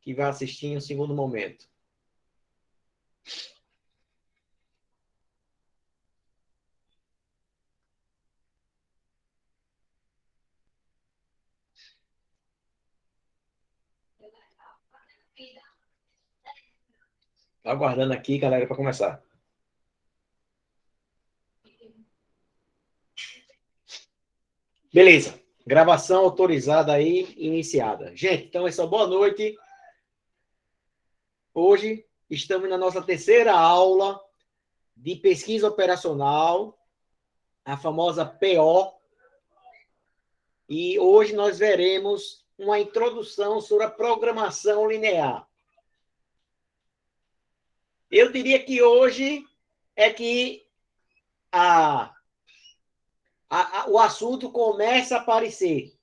que vai assistir em um segundo momento. Aguardando aqui, galera, para começar. Beleza. Gravação autorizada aí, iniciada. Gente, então essa boa noite. Hoje estamos na nossa terceira aula de pesquisa operacional, a famosa PO. E hoje nós veremos uma introdução sobre a programação linear. Eu diria que hoje é que o assunto começa a aparecer,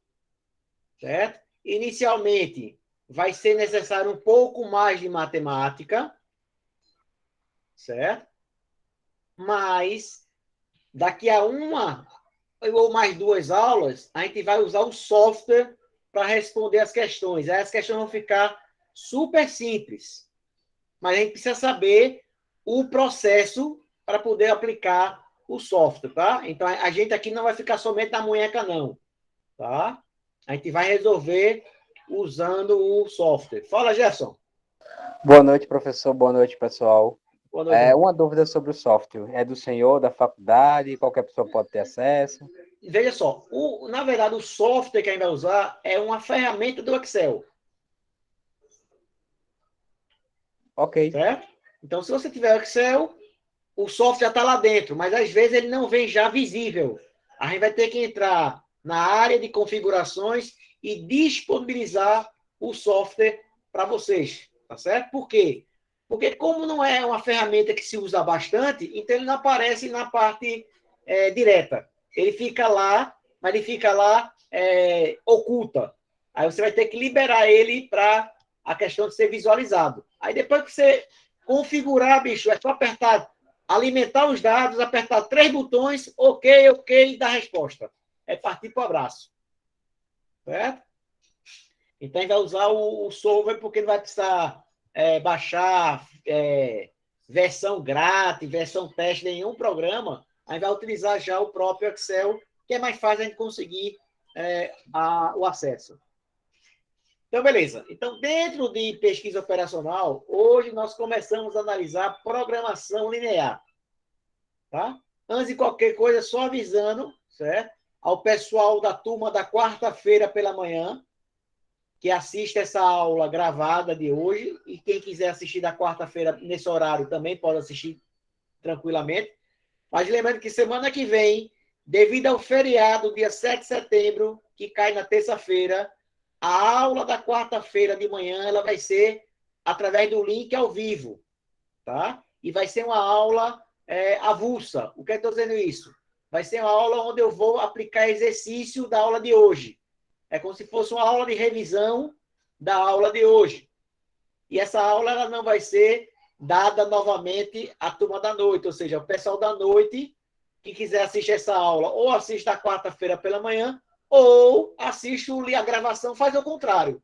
certo? Inicialmente, vai ser necessário um pouco mais de matemática, certo? Mas, daqui a uma ou mais duas aulas, a gente vai usar o software para responder as questões. Aí as questões vão ficar super simples. Mas a gente precisa saber o processo para poder aplicar o software, tá? Então, a gente aqui não vai ficar somente na munheca, não, tá? A gente vai resolver usando o software. Fala, Gerson. Boa noite, professor. Boa noite, pessoal. Boa noite. Uma dúvida sobre o software. É do senhor, da faculdade? Qualquer pessoa pode ter acesso? Veja só, na verdade, o software que a gente vai usar é uma ferramenta do Excel. Ok. Certo? Então, se você tiver o Excel, o software já está lá dentro, mas às vezes ele não vem já visível. A gente vai ter que entrar na área de configurações e disponibilizar o software para vocês, tá certo? Por quê? Porque como não é uma ferramenta que se usa bastante, então ele não aparece na parte direta. Ele fica lá, mas ele fica lá oculta. Aí você vai ter que liberar ele para a questão de ser visualizado. Aí depois que você configurar, bicho, é só apertar alimentar os dados, apertar 3 botões, ok, ok, e dar resposta. É partir para o abraço. Certo? Então, a gente vai usar o solver porque não vai precisar baixar versão grátis, versão teste de nenhum programa. A gente vai utilizar já o próprio Excel, que é mais fácil a gente conseguir o acesso. Então, beleza. Então, dentro de pesquisa operacional, hoje nós começamos a analisar programação linear. Tá? Antes de qualquer coisa, só avisando, certo? Ao pessoal da turma da quarta-feira pela manhã, que assiste essa aula gravada de hoje, e quem quiser assistir da quarta-feira nesse horário também pode assistir tranquilamente. Mas lembrando que semana que vem, devido ao feriado, dia 7 de setembro, que cai na terça-feira, a aula da quarta-feira de manhã ela vai ser através do link ao vivo, tá? E vai ser uma aula avulsa. O que eu estou dizendo isso? Vai ser uma aula onde eu vou aplicar exercício da aula de hoje. É como se fosse uma aula de revisão da aula de hoje. E essa aula ela não vai ser dada novamente à turma da noite, ou seja, o pessoal da noite que quiser assistir essa aula, ou assiste a quarta-feira pela manhã, ou assiste a gravação, faz o contrário.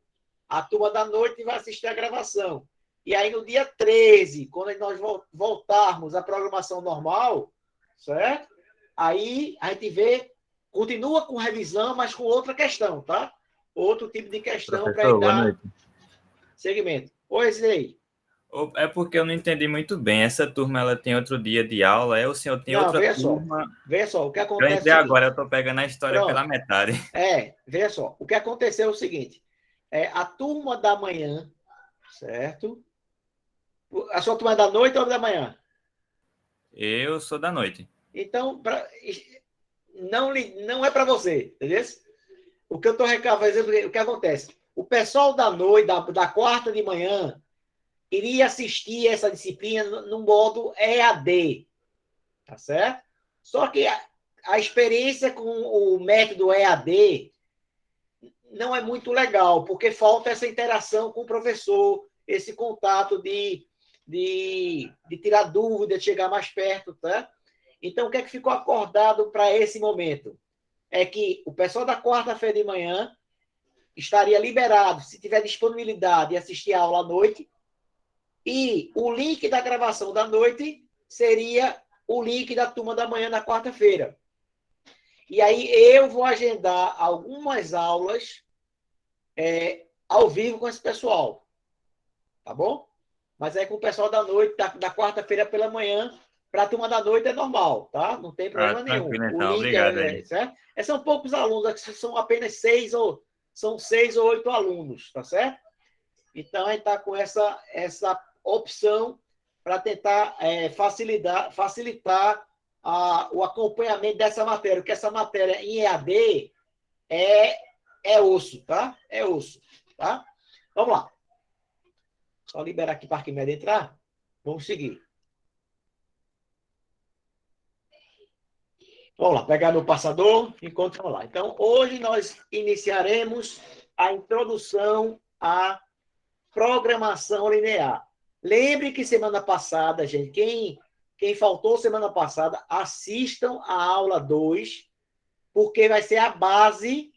A turma da noite vai assistir a gravação. E aí, no dia 13, quando nós voltarmos à programação normal, certo? Aí a gente vê, continua com revisão, mas com outra questão, tá? Outro tipo de questão para dar segmento. Oi, Zilei. É porque eu não entendi muito bem. Essa turma ela tem outro dia de aula, o senhor tem outra turma? Veja só, o que acontece. Eu entrei agora, eu estou pegando a história pela metade. Veja só, o que aconteceu é o seguinte: a turma da manhã, certo? A sua turma é da noite ou da manhã? Eu sou da noite. Então, não é para você, entendeu? O que eu estou reclamando, o que acontece? O pessoal da noite, da quarta de manhã, iria assistir essa disciplina no modo EAD, tá certo? Só que a experiência com o método EAD não é muito legal, porque falta essa interação com o professor, esse contato de tirar dúvida, de chegar mais perto, tá? Então, o que é que ficou acordado para esse momento? É que o pessoal da quarta-feira de manhã estaria liberado, se tiver disponibilidade, de assistir a aula à noite. E o link da gravação da noite seria o link da turma da manhã na quarta-feira. E aí eu vou agendar algumas aulas ao vivo com esse pessoal. Tá bom? Mas aí com o pessoal da noite, da quarta-feira pela manhã, para a turma da noite é normal, tá? Não tem problema nenhum. Tranquilo, O então. link Obrigado aí. certo? São poucos alunos, são apenas 6 ou 8 alunos, tá certo? Então, a gente está com essa opção para tentar facilitar o acompanhamento dessa matéria, porque essa matéria em EAD é osso, tá? É osso, tá? Vamos lá. Só liberar aqui para a Arquimedes entrar. Vamos seguir. Vamos lá, pegar meu passador e vamos lá. Então, hoje nós iniciaremos a introdução à programação linear. Lembre que semana passada, gente, quem faltou semana passada, assistam a aula 2, porque vai ser a base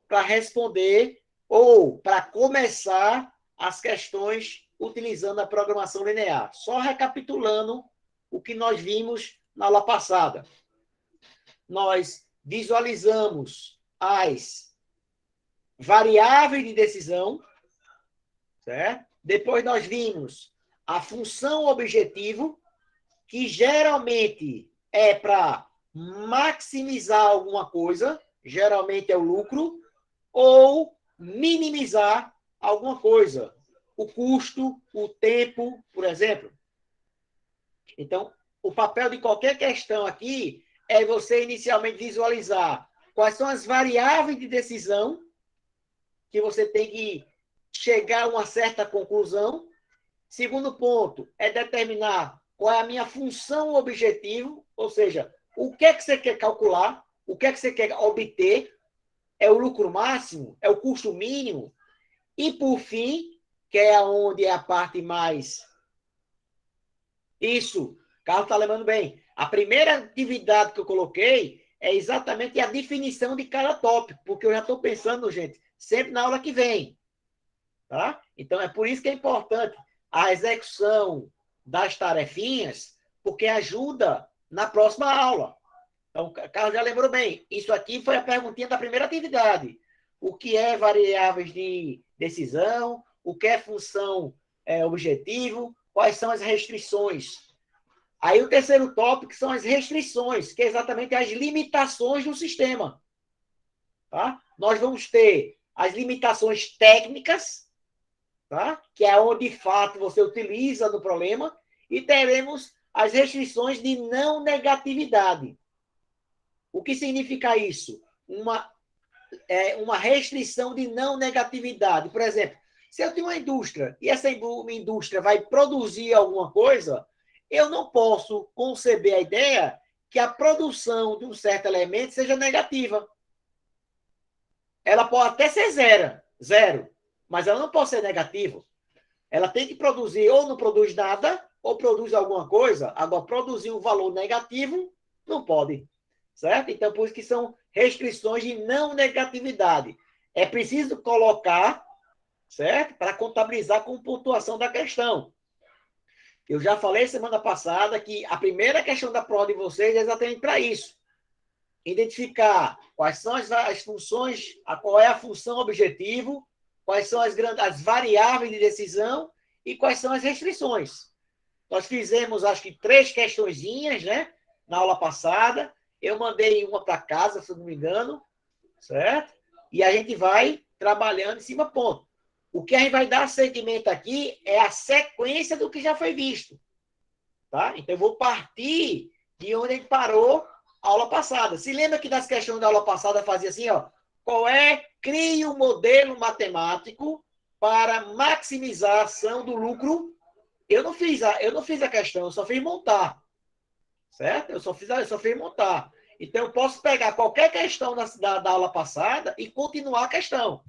para responder ou para começar as questões utilizando a programação linear. Só recapitulando o que nós vimos na aula passada. Nós visualizamos as variáveis de decisão, certo? Depois nós vimos a função objetivo, que geralmente é para maximizar alguma coisa, geralmente é o lucro, ou minimizar alguma coisa, o custo, o tempo, por exemplo. Então, o papel de qualquer questão aqui é você inicialmente visualizar quais são as variáveis de decisão que você tem que chegar a uma certa conclusão. Segundo ponto é determinar qual é a minha função objetivo, ou seja, o que é que você quer calcular, o que é que você quer obter, é o lucro máximo, é o custo mínimo, e por fim, que é onde é a parte mais... Isso, Carlos está lembrando bem. A primeira atividade que eu coloquei é exatamente a definição de cada tópico, porque eu já estou pensando, gente, sempre na aula que vem. Tá? Então, é por isso que é importante a execução das tarefinhas, porque ajuda na próxima aula. Então, o Carlos já lembrou bem. Isso aqui foi a perguntinha da primeira atividade. O que é variáveis de decisão? O que é função objetivo? Quais são as restrições? Aí o terceiro tópico são as restrições, que é exatamente as limitações do sistema. Tá? Nós vamos ter as limitações técnicas, tá? Que é onde, de fato, você utiliza no problema, e teremos as restrições de não negatividade. O que significa isso? Uma restrição de não negatividade. Por exemplo, se eu tenho uma indústria e essa indústria vai produzir alguma coisa, eu não posso conceber a ideia que a produção de um certo elemento seja negativa. Ela pode até ser zero, mas ela não pode ser negativa. Ela tem que produzir, ou não produz nada, ou produz alguma coisa. Agora, produzir um valor negativo, não pode. Certo? Então, por isso que são restrições de não negatividade. É preciso colocar, certo? Para contabilizar com pontuação da questão. Eu já falei semana passada que a primeira questão da prova de vocês é exatamente para isso. Identificar quais são as funções, qual é a função objetivo, quais são as variáveis de decisão e quais são as restrições. Nós fizemos, acho que, 3 questõezinhas, né? Na aula passada. Eu mandei uma para casa, se não me engano, certo? E a gente vai trabalhando em cima ponto. O que a gente vai dar seguimento aqui é a sequência do que já foi visto. Tá? Então, eu vou partir de onde a gente parou a aula passada. Se lembra que das questões da aula passada fazia assim, ó, crie um modelo matemático para maximizar a ação do lucro. Eu não fiz a questão, eu só fiz montar. Certo? Eu só fiz montar. Então, eu posso pegar qualquer questão da aula passada e continuar a questão.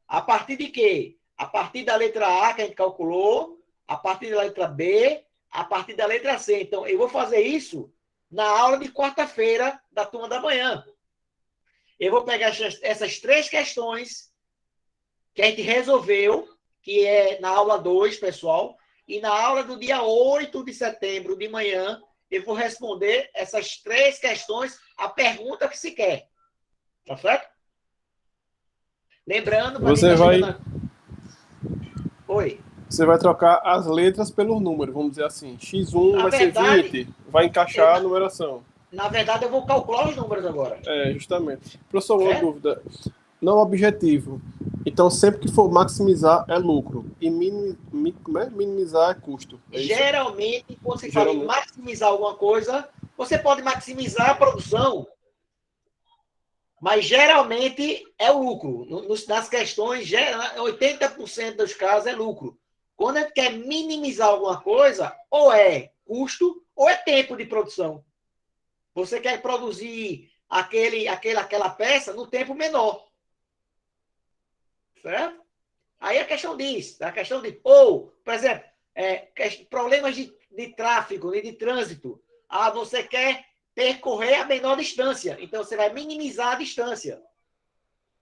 A partir de quê? A partir da letra A, que a gente calculou, a partir da letra B, a partir da letra C. Então, eu vou fazer isso na aula de quarta-feira da turma da manhã. Eu vou pegar essas 3 questões que a gente resolveu, que é na aula 2, pessoal, e na aula do dia 8 de setembro, de manhã, eu vou responder essas 3 questões, a pergunta que se quer. Tá certo? Lembrando, para quem está chegando... Oi. Você vai trocar as letras pelos números, vamos dizer assim. X1 vai ser 20, vai encaixar a numeração. Na verdade, eu vou calcular os números agora. Justamente. Professor, uma dúvida. Não objetivo. Então, sempre que for maximizar, é lucro. E minimizar é custo. Geralmente, quando se fala em maximizar alguma coisa, você pode maximizar a produção, mas geralmente é o lucro. Nas questões, 80% dos casos é lucro. Quando a gente quer minimizar alguma coisa, ou é custo, ou é tempo de produção. Você quer produzir aquela peça no tempo menor. Certo? Aí a questão disso. A questão de... Ou, por exemplo, problemas de tráfego, de trânsito. Você quer percorrer a menor distância. Então, você vai minimizar a distância.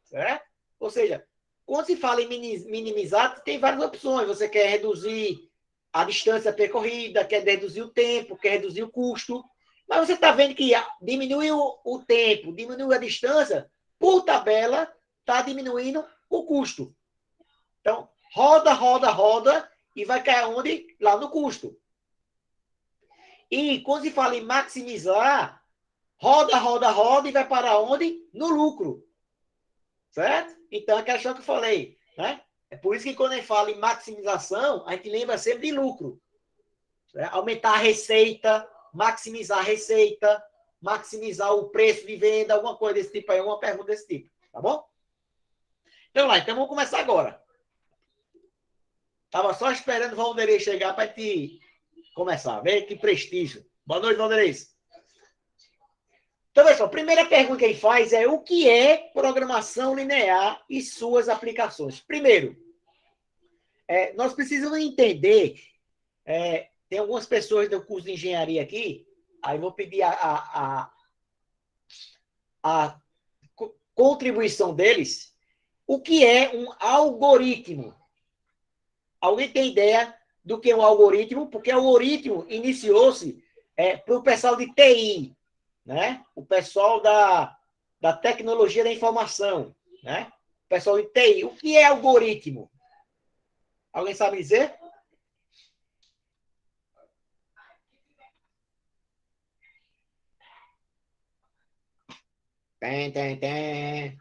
Certo? Ou seja, quando se fala em minimizar, tem várias opções. Você quer reduzir a distância percorrida, quer reduzir o tempo, quer reduzir o custo. Mas você está vendo que diminuiu o tempo, diminuiu a distância, por tabela, está diminuindo o custo. Então, roda, e vai cair onde? Lá no custo. E quando se fala em maximizar, roda, e vai parar onde? No lucro. Certo? Então, é a questão que eu falei, né? É por isso que quando a gente fala em maximização, a gente lembra sempre de lucro. Certo? Aumentar a receita, maximizar a receita, maximizar o preço de venda, alguma coisa desse tipo aí, alguma pergunta desse tipo. Tá bom? Então, vamos começar agora. Estava só esperando o Valderei chegar para te começar. Vê que prestígio. Boa noite, Valderei. Então, pessoal, a primeira pergunta que ele faz é o que é programação linear e suas aplicações. Primeiro, nós precisamos entender, tem algumas pessoas do curso de engenharia aqui, aí vou pedir a contribuição deles. O que é um algoritmo? Alguém tem ideia do que é um algoritmo? Porque o algoritmo iniciou-se para o pessoal de TI, né? O pessoal da tecnologia da informação, né? O pessoal de TI. O que é algoritmo? Alguém sabe dizer? Tem.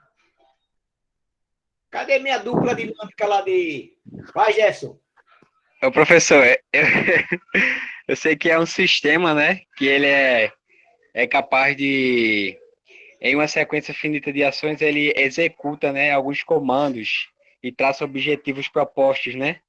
Cadê minha dupla dinâmica lá de... Vai, Jefferson. Ô, professor, eu sei que é um sistema, né? Que ele é capaz de, em uma sequência finita de ações, ele executa, né, alguns comandos e traça objetivos propostos, né?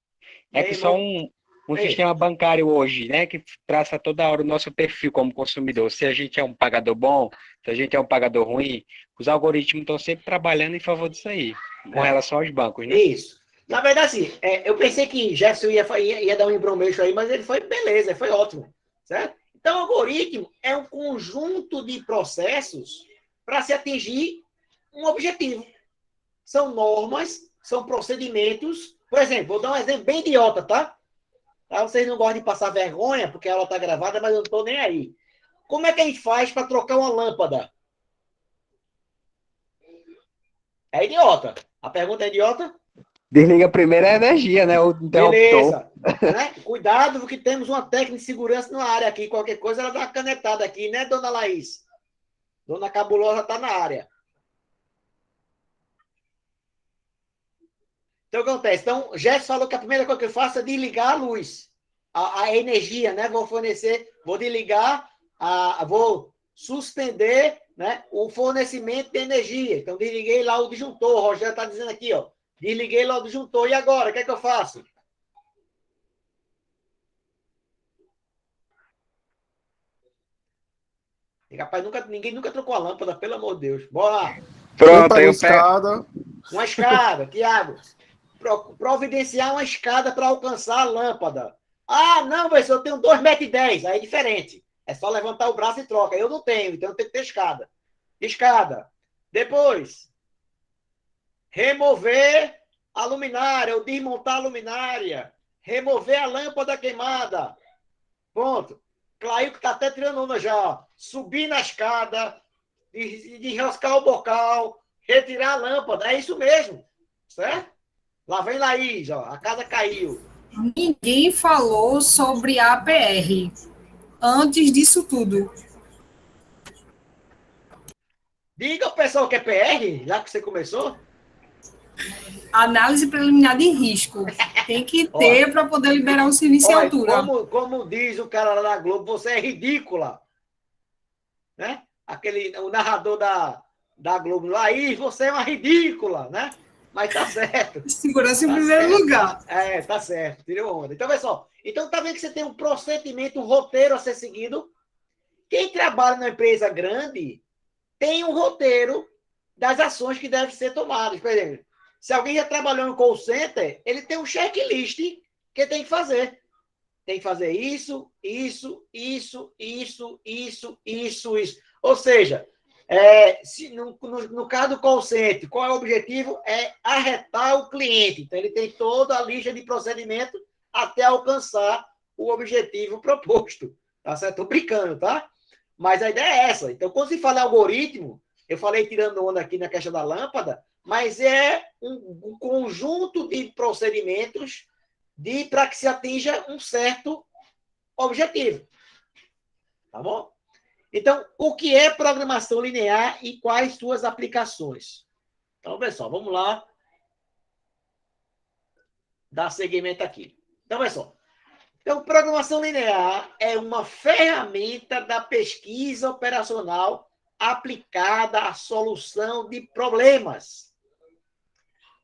É que só um sistema bancário hoje, né, que traça toda hora o nosso perfil como consumidor. Se a gente é um pagador bom, se a gente é um pagador ruim, os algoritmos estão sempre trabalhando em favor disso aí, com relação aos bancos, né? Isso. Na verdade, assim, eu pensei que Jefferson ia dar um embromeixo aí, mas ele foi beleza, foi ótimo. Certo? Então, o algoritmo é um conjunto de processos para se atingir um objetivo. São normas, são procedimentos. Por exemplo, vou dar um exemplo bem idiota, tá? Vocês não gostam de passar vergonha, porque a aula está gravada, mas eu não estou nem aí. Como é que a gente faz para trocar uma lâmpada? É idiota. A pergunta é idiota? Desliga primeiro a energia, né? O interruptor. Beleza. Né? Cuidado, porque temos uma técnica de segurança na área aqui. Qualquer coisa, ela dá uma canetada aqui, né, dona Laís? Dona Cabulosa está na área. Então, o que acontece? Então, Jess falou que a primeira coisa que eu faço é desligar a luz. A energia, né? Vou desligar, vou suspender, né, o fornecimento de energia. Então, desliguei lá o disjuntor. O Rogério está dizendo aqui, ó. Desliguei lá o disjuntor. E agora? O que é que eu faço? Rapaz, ninguém nunca trocou a lâmpada, pelo amor de Deus. Bora lá. Pronto, aí escada. Uma escada, Tiago. Providenciar uma escada para alcançar a lâmpada. Ah, não, professor, eu tenho 2,10 m. Aí é diferente. É só levantar o braço e troca. Eu não tenho, então eu tenho que ter escada. Escada. Depois, remover a luminária, ou desmontar a luminária, remover a lâmpada queimada. Pronto. Clail que está até tirando onda já. Ó. Subir na escada, de enroscar o bocal, retirar a lâmpada. É isso mesmo. Certo? Lá vem Laís, ó. A casa caiu. Ninguém falou sobre APR antes disso tudo. Diga ao pessoal que é PR, já que você começou. Análise preliminar de risco. Tem que ter para poder liberar o serviço em Olha, altura. como diz o cara lá da Globo, você é ridícula. Né? O narrador da Globo, Laís, você é uma ridícula, né? Mas tá certo. Segurança em Tá primeiro certo. lugar. Tá certo, tirou onda. Então, pessoal, então tá vendo que você tem um procedimento, um roteiro a ser seguido. Quem trabalha numa empresa grande tem um roteiro das ações que devem ser tomadas. Por exemplo, se alguém já trabalhou em call center, ele tem um checklist que tem que fazer. Tem que fazer isso. Ou seja, no caso do call center, qual é o objetivo? É arretar o cliente. Então, ele tem toda a lista de procedimento até alcançar o objetivo proposto. Tá certo? Estou brincando, tá? Mas a ideia é essa. Então, quando se fala algoritmo, eu falei tirando onda aqui na questão da lâmpada, mas é um conjunto de procedimentos para que se atinja um certo objetivo. Tá bom? Então, o que é programação linear e quais suas aplicações? Então, pessoal, vamos lá dar seguimento aqui. Então, pessoal, programação linear é uma ferramenta da pesquisa operacional aplicada à solução de problemas.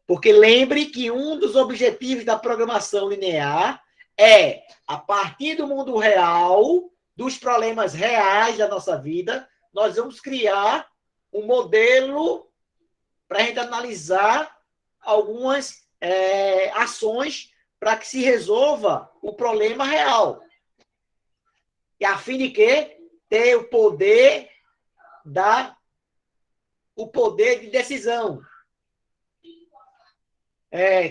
Porque lembre que um dos objetivos da programação linear é, a partir do mundo real, dos problemas reais da nossa vida, nós vamos criar um modelo para a gente analisar algumas ações para que se resolva o problema real. E a fim de quê? Ter o poder de decisão.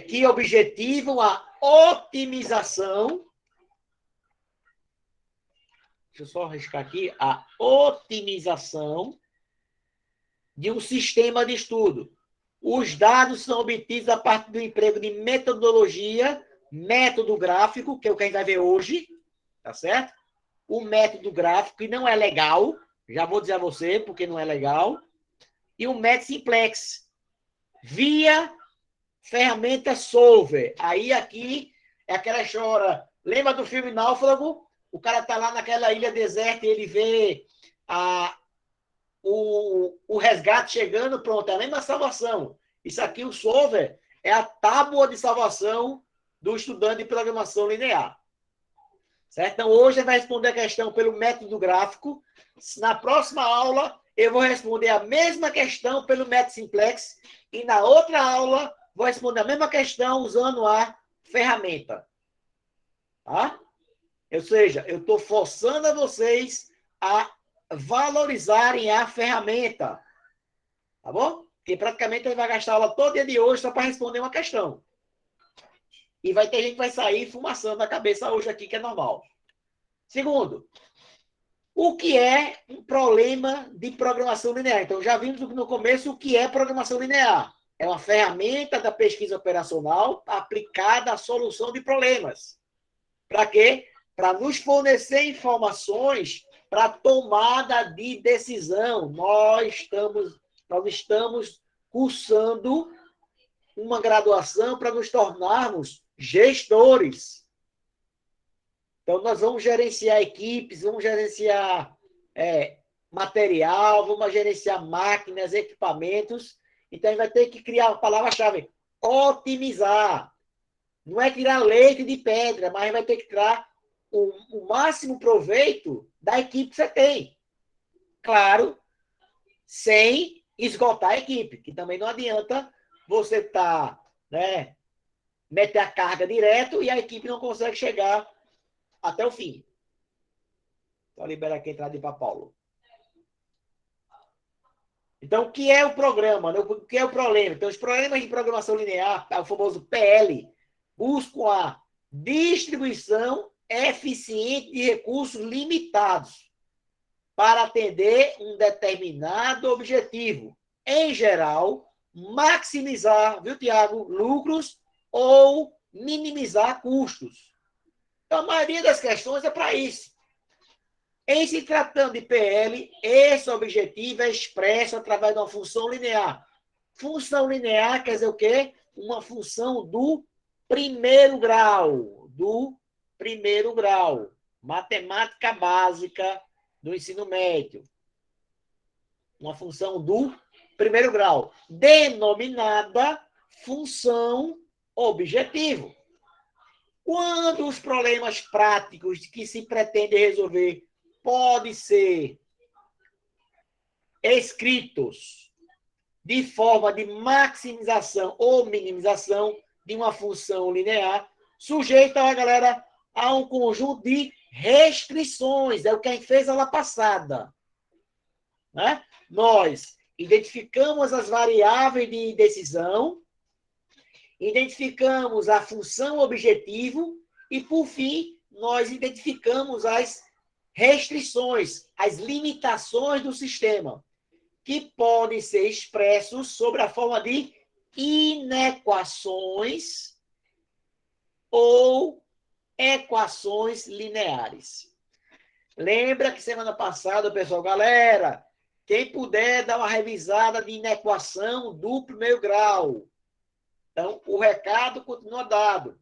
Que objetivam a otimização. Deixa eu só arriscar aqui. A otimização de um sistema de estudo. Os dados são obtidos a partir do emprego de metodologia, método gráfico, que é o que a gente vai ver hoje, tá certo? O método gráfico, que não é legal, já vou dizer a você porque não é legal, e o método simplex, via ferramenta solver. Aí aqui é aquela história, lembra do filme Náufrago? O cara tá lá naquela ilha deserta e ele vê o resgate chegando, pronto, é a mesma salvação. Isso aqui, o solver, é a tábua de salvação do estudante de programação linear. Certo? Então, hoje ele vai responder a questão pelo método gráfico. Na próxima aula, eu vou responder a mesma questão pelo método simplex. E na outra aula, vou responder a mesma questão usando a ferramenta. Tá? Ou seja, eu estou forçando a vocês a valorizarem a ferramenta. Tá bom? Porque praticamente ele vai gastar a aula todo dia de hoje só para responder uma questão. E vai ter gente que vai sair fumaçando a cabeça hoje aqui, que é normal. Segundo, o que é um problema de programação linear? Então, já vimos no começo o que é programação linear. É uma ferramenta da pesquisa operacional aplicada à solução de problemas. Para quê? Para nos fornecer informações para tomada de decisão. Nós estamos cursando uma graduação para nos tornarmos gestores. Então, nós vamos gerenciar equipes, vamos gerenciar material, vamos gerenciar máquinas, equipamentos. Então, a gente vai ter que criar a palavra-chave, otimizar. Não é tirar leite de pedra, mas vai ter que tirar o máximo proveito da equipe que você tem. Claro, sem esgotar a equipe, que também não adianta você meter a carga direto e a equipe não consegue chegar até o fim. Então, libera aqui a entrada para Paulo. Então, o que é o programa? Né? O que é o problema? Então, os problemas de programação linear, o famoso PL, buscam a distribuição eficiente de recursos limitados para atender um determinado objetivo. Em geral, maximizar, viu, Tiago, lucros ou minimizar custos. Então, a maioria das questões é para isso. Em se tratando de PL, esse objetivo é expresso através de uma função linear. Função linear quer dizer o quê? Uma função do primeiro grau. Do primeiro grau. Matemática básica do ensino médio. Uma função do primeiro grau. Denominada função objetivo. Quando os problemas práticos que se pretende resolver podem ser escritos de forma de maximização ou minimização de uma função linear, sujeita a galera a um conjunto de restrições. É o que a gente fez na aula passada. Né? Nós identificamos as variáveis de decisão, identificamos a função objetivo e, por fim, nós identificamos as restrições, as limitações do sistema, que podem ser expressos sob a forma de inequações ou equações lineares. Lembra que semana passada, pessoal, galera, quem puder dar uma revisada de inequação do primeiro grau. Então, o recado continua dado.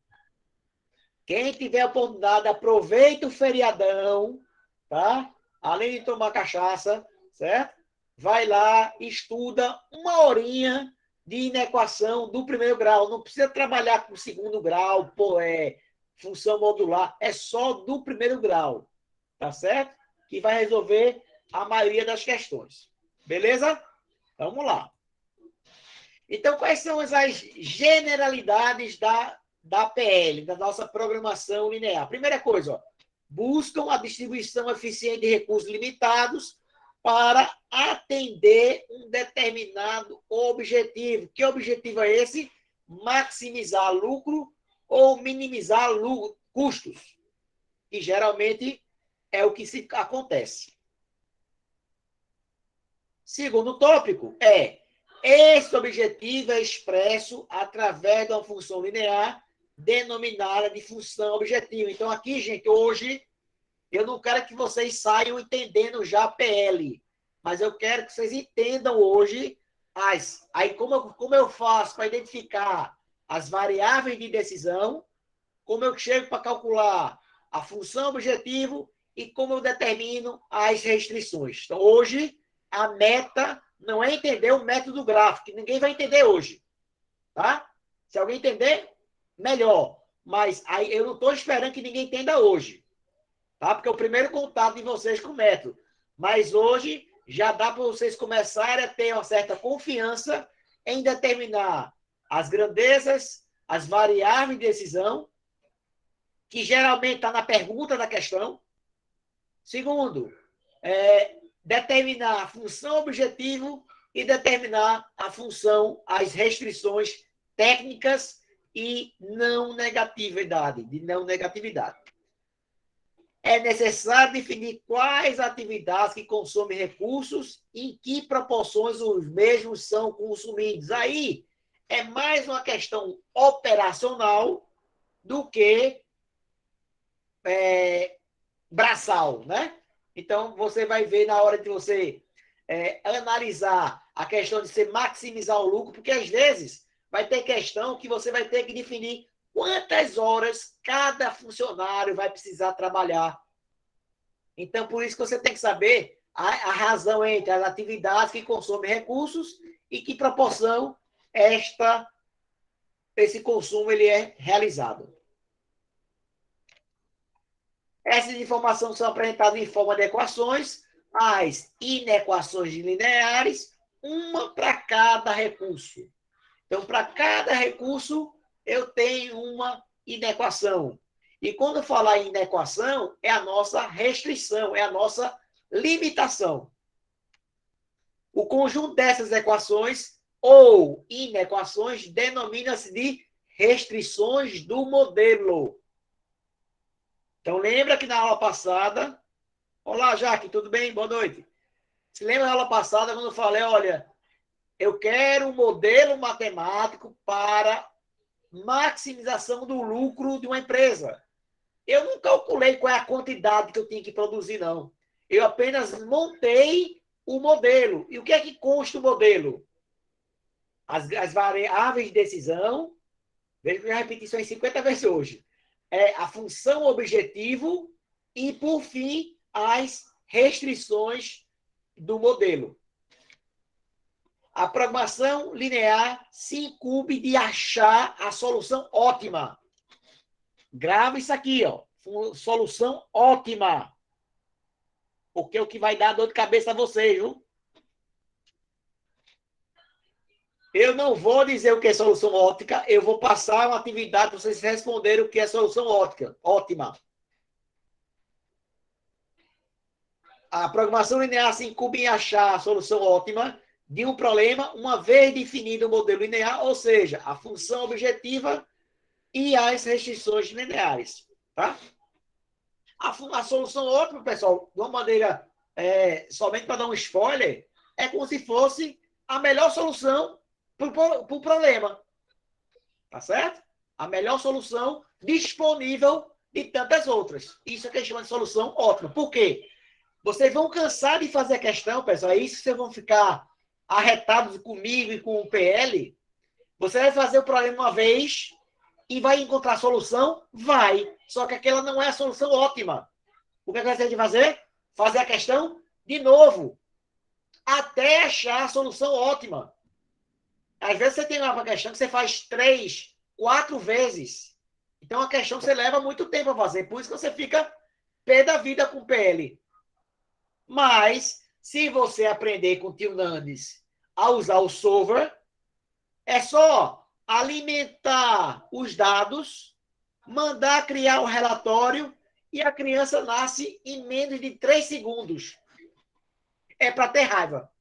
Quem tiver a oportunidade, aproveita o feriadão, tá? Além de tomar cachaça, certo? Vai lá, estuda uma horinha de inequação do primeiro grau. Não precisa trabalhar com o segundo grau, função modular. É só do primeiro grau, tá certo? Que vai resolver a maioria das questões. Beleza? Vamos lá. Então, quais são as generalidades da PL, da nossa programação linear? Primeira coisa, ó, buscam a distribuição eficiente de recursos limitados para atender um determinado objetivo. Que objetivo é esse? Maximizar lucro ou minimizar custos, que geralmente é o que acontece. Segundo tópico esse objetivo é expresso através de uma função linear denominada de função objetivo. Então, aqui, gente, hoje, eu não quero que vocês saiam entendendo já PL, mas eu quero que vocês entendam hoje aí como eu faço para identificar as variáveis de decisão, como eu chego para calcular a função objetivo e como eu determino as restrições. Então, hoje, a meta não é entender o método gráfico, que ninguém vai entender hoje. Tá? Se alguém entender, melhor. Mas aí eu não estou esperando que ninguém entenda hoje. Tá? Porque é o primeiro contato de vocês com o método. Mas hoje já dá para vocês começarem a ter uma certa confiança em determinar as grandezas, as variáveis de decisão, que geralmente está na pergunta da questão. Segundo, determinar a função objetivo e determinar a função, as restrições técnicas e não negatividade. É necessário definir quais atividades que consomem recursos e em que proporções os mesmos são consumidos. Aí é mais uma questão operacional do que braçal, né? Então, você vai ver na hora de você analisar a questão de você maximizar o lucro, porque às vezes vai ter questão que você vai ter que definir quantas horas cada funcionário vai precisar trabalhar. Então, por isso que você tem que saber a razão entre as atividades que consomem recursos e que proporção esse consumo ele é realizado. Essas informações são apresentadas em forma de equações, as inequações lineares, uma para cada recurso. Então, para cada recurso, eu tenho uma inequação. E quando falar em inequação, é a nossa restrição, é a nossa limitação. O conjunto dessas equações ou inequações denomina-se de restrições do modelo. Então, lembra que na aula passada... Olá, Jaque, tudo bem? Boa noite. Se lembra da aula passada, quando eu falei, olha, eu quero um modelo matemático para maximização do lucro de uma empresa. Eu não calculei qual é a quantidade que eu tinha que produzir, não. Eu apenas montei o modelo. E o que é que consta o modelo? As variáveis de decisão, veja que eu já repeti isso em 50 vezes hoje, é a função objetivo e, por fim, as restrições do modelo. A programação linear se incumbe de achar a solução ótima. Grava isso aqui, ó. Solução ótima. Porque é o que vai dar dor de cabeça a vocês, viu? Eu não vou dizer o que é solução ótica, eu vou passar uma atividade para vocês responderem o que é solução ótima. A programação linear se incumbe em achar a solução ótima de um problema, uma vez definido o modelo linear, ou seja, a função objetiva e as restrições lineares. Tá? A solução ótima, pessoal, de uma maneira, somente para dar um spoiler, é como se fosse a melhor solução para o problema. Tá certo? A melhor solução disponível de tantas outras. Isso é que a gente chama de solução ótima. Por quê? Vocês vão cansar de fazer a questão, pessoal. É isso que vocês vão ficar arretados comigo e com o PL. Você vai fazer o problema uma vez e vai encontrar a solução? Vai. Só que aquela não é a solução ótima. O que você tem que fazer? Fazer a questão de novo. Até achar a solução ótima. Às vezes você tem uma questão que você faz 3, 4 vezes. Então, a questão você leva muito tempo a fazer. Por isso que você fica pé da vida com o PL. Mas, se você aprender com o tio Nandes a usar o solver, é só alimentar os dados, mandar criar um relatório e a criança nasce em menos de 3 segundos. É para ter raiva.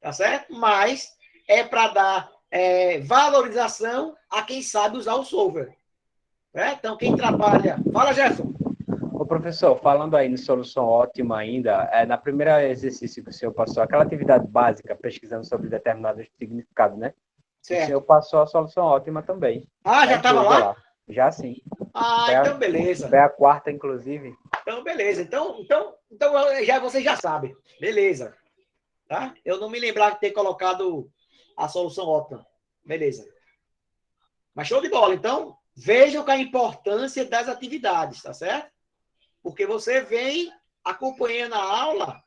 Tá certo? Mas é para dar valorização a quem sabe usar o solver. Então, quem trabalha... Fala, Jefferson. Ô, professor, falando aí em solução ótima ainda, na primeira exercício que o senhor passou, aquela atividade básica, pesquisando sobre determinado significado, né? Certo. O senhor passou a solução ótima também. Ah, já estava lá? Já sim. Ah, então beleza. Foi a quarta, inclusive. Então, beleza. Então vocês já sabem. Beleza. Tá? Eu não me lembrava de ter colocado a solução ótima. Beleza. Mas show de bola. Então, vejam a importância das atividades, tá certo? Porque você vem acompanhando a aula,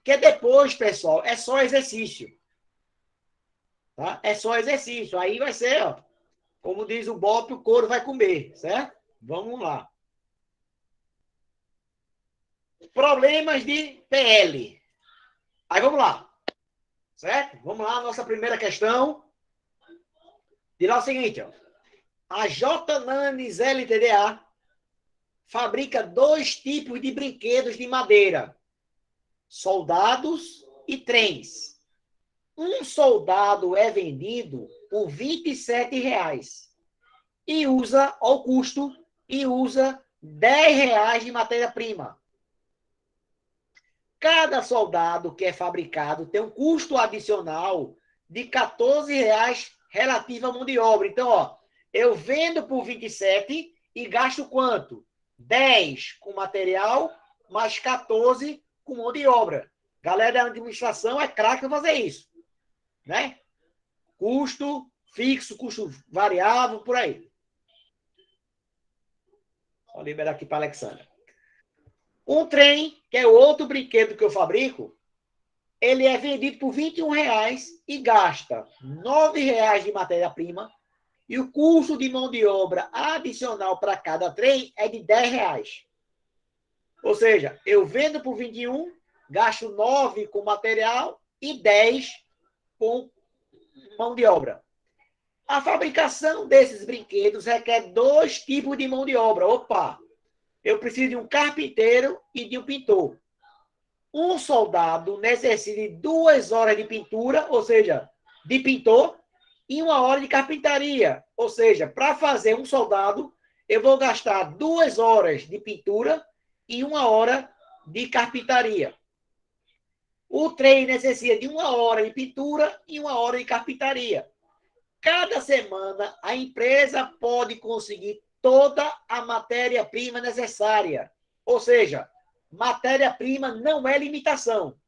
que depois, pessoal, é só exercício. Tá? É só exercício. Aí vai ser, ó, como diz o Bob, o couro vai comer, certo? Vamos lá. Problemas de PL. Aí vamos lá. Certo? Vamos lá, nossa primeira questão. Dirá o seguinte, ó. A J-Nanes LTDA fabrica 2 tipos de brinquedos de madeira. Soldados e trens. Um soldado é vendido por R$ 27 e usa, ao custo, e usa R$ 10 de matéria-prima. Cada soldado que é fabricado tem um custo adicional de R$ 14 relativo à mão de obra. Então, ó, eu vendo por 27 e gasto quanto? 10 com material, mais 14 com mão de obra. Galera da administração é craque para fazer isso. Né? Custo fixo, custo variável, por aí. Vou liberar aqui para a Alexandra. Um trem, que é outro brinquedo que eu fabrico, ele é vendido por R$ 21 e gasta R$ 9 de matéria-prima e o custo de mão de obra adicional para cada trem é de R$ 10. Ou seja, eu vendo por 21, gasto 9 com material e 10 com mão de obra. A fabricação desses brinquedos requer 2 tipos de mão de obra. Opa! Eu preciso de um carpinteiro e de um pintor. Um soldado necessita de 2 horas de pintura, ou seja, de pintor, e 1 hora de carpintaria. Ou seja, para fazer um soldado, eu vou gastar 2 horas de pintura e 1 hora de carpintaria. O trem necessita de 1 hora de pintura e 1 hora de carpintaria. Cada semana, a empresa pode conseguir toda a matéria-prima necessária. Ou seja, matéria-prima não é limitação.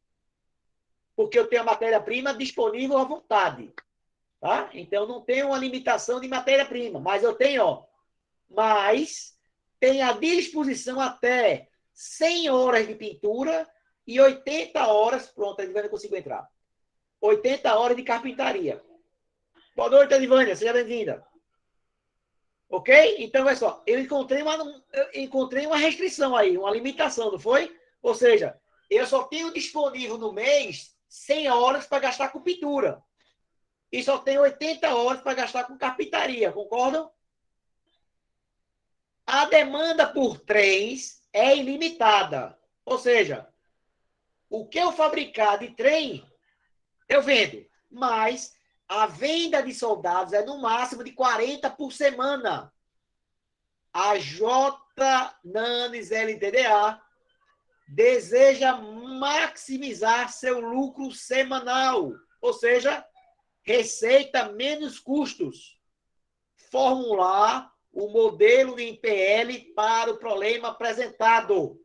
Porque eu tenho a matéria-prima disponível à vontade. Tá? Então, não tenho uma limitação de matéria-prima. Mas eu tenho, mas tem à disposição até 100 horas de pintura e 80 horas, pronto, a Edivânia conseguiu entrar. 80 horas de carpintaria. Boa noite, Edivânia, seja bem-vinda. Ok? Então, olha só, eu encontrei uma restrição aí, uma limitação, não foi? Ou seja, eu só tenho disponível no mês 100 horas para gastar com pintura. E só tenho 80 horas para gastar com carpintaria, concordam? A demanda por trens é ilimitada. Ou seja, o que eu fabricar de trem, eu vendo. Mas a venda de soldados é no máximo de 40 por semana. A J. Nanes LTDA deseja maximizar seu lucro semanal. Ou seja, receita menos custos. Formular o modelo de IPL para o problema apresentado.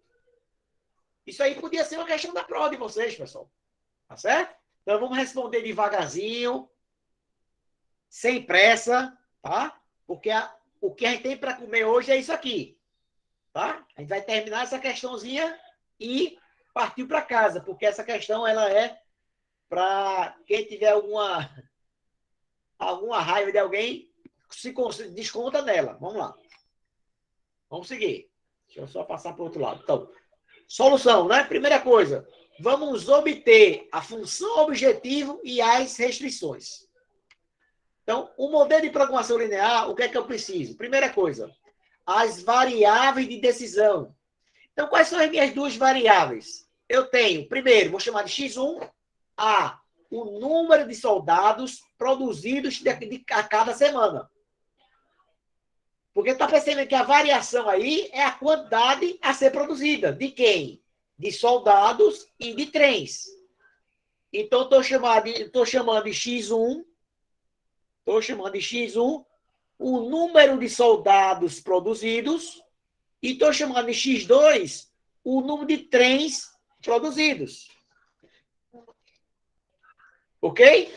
Isso aí podia ser uma questão da prova de vocês, pessoal. Tá certo? Então, vamos responder devagarzinho, sem pressa, tá? Porque o que a gente tem para comer hoje é isso aqui, tá? A gente vai terminar essa questãozinha e partir para casa, porque essa questão, ela é para quem tiver alguma raiva de alguém, se desconta nela. Vamos lá. Vamos seguir. Deixa eu só passar para o outro lado. Então, solução, né? Primeira coisa, vamos obter a função objetivo e as restrições. Então, o modelo de programação linear, o que é que eu preciso? Primeira coisa, as variáveis de decisão. Então, quais são as minhas duas variáveis? Eu tenho, primeiro, vou chamar de X1, o número de soldados produzidos a cada semana. Porque está percebendo que a variação aí é a quantidade a ser produzida. De quem? De soldados e de trens. Então, estou chamando de X1. Estou chamando de X1 o número de soldados produzidos. E estou chamando de X2 o número de trens produzidos. Ok?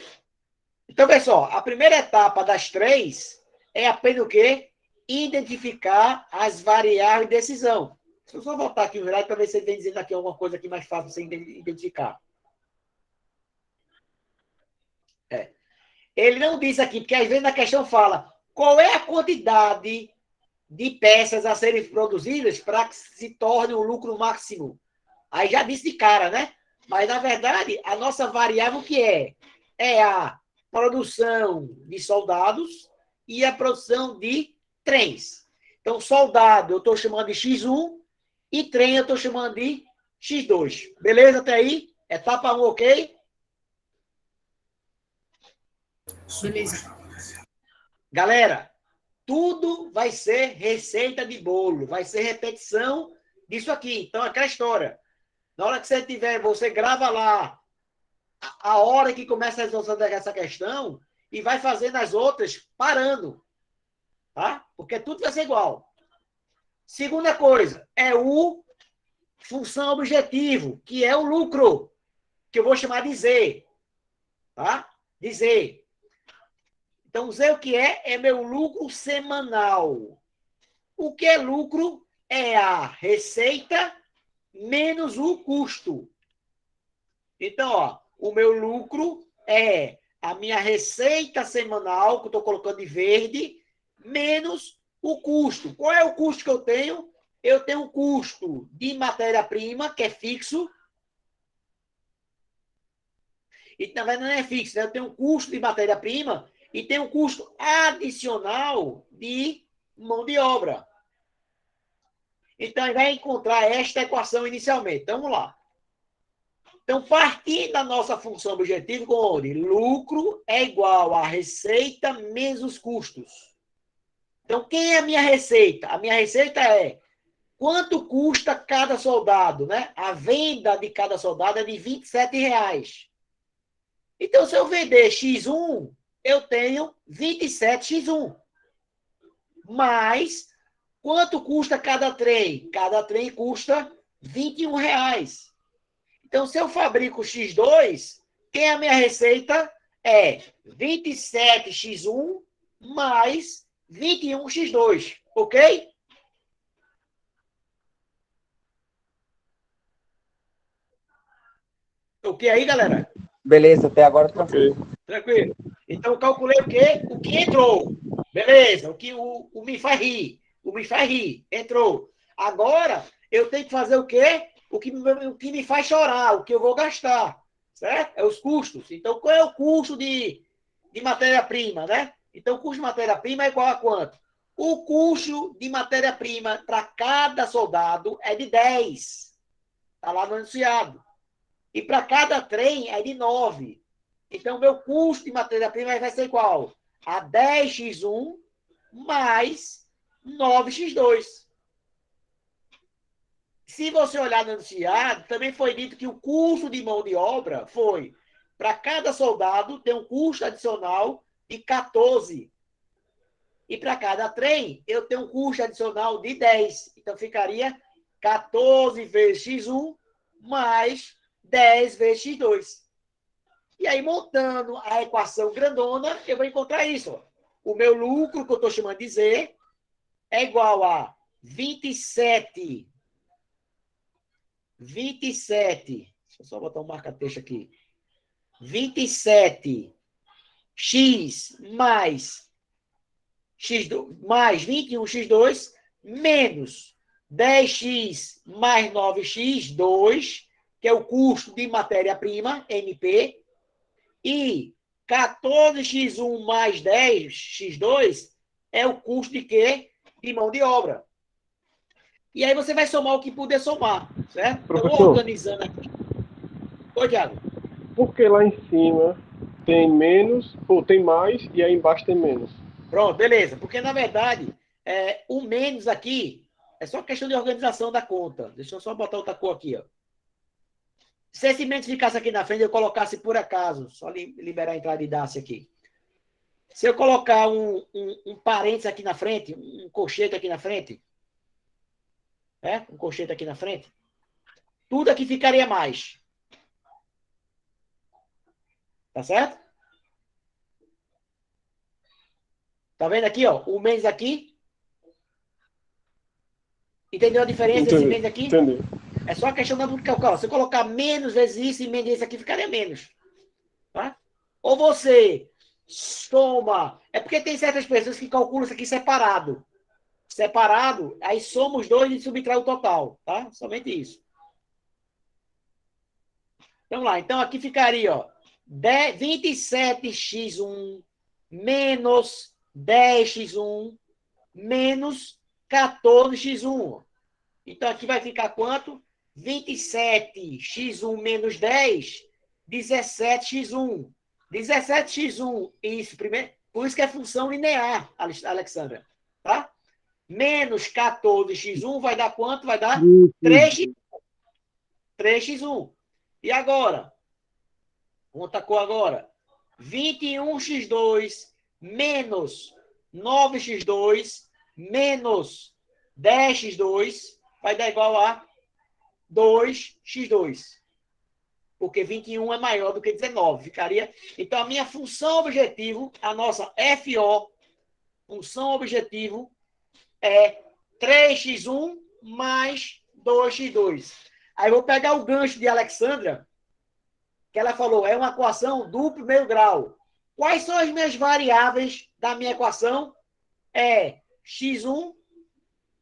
Então, pessoal, a primeira etapa das três é apenas o quê? Identificar as variáveis de decisão. Deixa eu só voltar aqui no slide para ver se ele vem dizendo aqui alguma coisa aqui mais fácil de você identificar. Ele não diz aqui, porque às vezes na questão fala qual é a quantidade de peças a serem produzidas para que se torne um lucro máximo. Aí já disse de cara, né? Mas, na verdade, a nossa variável o que é? É a produção de soldados e a produção de trens. Então, soldado eu estou chamando de X1 e trem eu estou chamando de X2. Beleza até aí? Etapa 1, ok? Beleza. Galera, tudo vai ser receita de bolo, vai ser repetição disso aqui. Então, aquela história. Na hora que você tiver, você grava lá a hora que começa a resolução dessa questão e vai fazendo as outras parando. Tá? Porque tudo vai ser igual. Segunda coisa, é o função objetivo, que é o lucro, que eu vou chamar de Z. Tá? De Z. Então, Z o que é? É meu lucro semanal. O que é lucro? É a receita menos o custo. Então, ó, o meu lucro é a minha receita semanal, que eu estou colocando de verde, menos o custo. Qual é o custo que eu tenho? Eu tenho um custo de matéria-prima, que é fixo. E, na verdade, não é fixo, né? Eu tenho um custo de matéria-prima e tenho um custo adicional de mão de obra. Então, ele vai encontrar esta equação inicialmente. Então, vamos lá. Então, partindo da nossa função objetiva, onde lucro é igual a receita menos os custos. Então, quem é a minha receita? A minha receita é quanto custa cada soldado, né? A venda de cada soldado é de R$ 27. Então, se eu vender X1, eu tenho 27X1. Mas, quanto custa cada trem? Cada trem custa R$ 21. Então, se eu fabrico X2, quem é a minha receita? É 27X1 mais 21X2. Ok? Ok aí, galera? Beleza, até agora tranquilo. Ok. Tranquilo. Então, eu calculei o quê? O que entrou. Beleza. O me faz rir. O me faz rir. Entrou. Agora, eu tenho que fazer o quê? O que me faz chorar, o que eu vou gastar. Certo? É os custos. Então, qual é o custo de matéria-prima, né? Então, o custo de matéria-prima é igual a quanto? O custo de matéria-prima para cada soldado é de 10. Está lá no anunciado. E para cada trem é de 9. Então, meu custo de matéria-prima vai ser igual a 10x1 mais 9x2. Se você olhar no anunciado, também foi dito que o custo de mão de obra foi, para cada soldado, tem um custo adicional de 14. E para cada trem, eu tenho um custo adicional de 10. Então, ficaria 14 vezes x1 mais 10 vezes x2. E aí, montando a equação grandona, eu vou encontrar isso. Ó. O meu lucro, que eu estou chamando de Z, é igual a 27. Deixa eu só botar um marca-texto aqui. 27x mais x2, mais 21x2 menos 10x mais 9x2, que é o custo de matéria-prima, MP, e 14x1 mais 10x2 é o custo de quê? De mão de obra. E aí você vai somar o que puder somar, certo? Professor. Então, organizando aqui. Oi, Thiago. Porque lá em cima tem menos, ou tem mais, e aí embaixo tem menos. Pronto, beleza. Porque, na verdade, o menos aqui é só questão de organização da conta. Deixa eu só botar outra cor aqui, ó. Se esse menos ficasse aqui na frente, eu colocasse por acaso, só liberar a entrada de Dácia aqui. Se eu colocar um parênteses aqui na frente, um colchete aqui na frente, um colchete aqui na frente, tudo aqui ficaria mais. Tá certo? Tá vendo aqui, ó? O menos aqui. Entendeu a diferença desse menos aqui? Entendi. É só a questão da multiplicação. Se eu colocar menos vezes isso e menos isso aqui, ficaria menos. Tá? Ou você soma... É porque tem certas pessoas que calculam isso aqui separado. Separado, aí soma os dois e subtrai o total. Tá? Somente isso. Vamos lá. Então, aqui ficaria, ó, 27x1 menos 10x1 menos 14x1. Então, aqui vai ficar quanto? 27x1 menos 10, 17x1. 17x1, isso, primeiro, por isso que é função linear, Alexandra. Tá? Menos 14x1 vai dar quanto? Vai dar 3x1. E agora? Outra cor agora. 21x2 menos 9x2 menos 10x2 vai dar igual a 2x2. Porque 21 é maior do que 19. Ficaria... Então, a minha função objetivo, a nossa FO, função objetivo, é 3x1 mais 2x2. Aí eu vou pegar o gancho de Alexandra, que ela falou, é uma equação do primeiro grau. Quais são as minhas variáveis da minha equação? É x1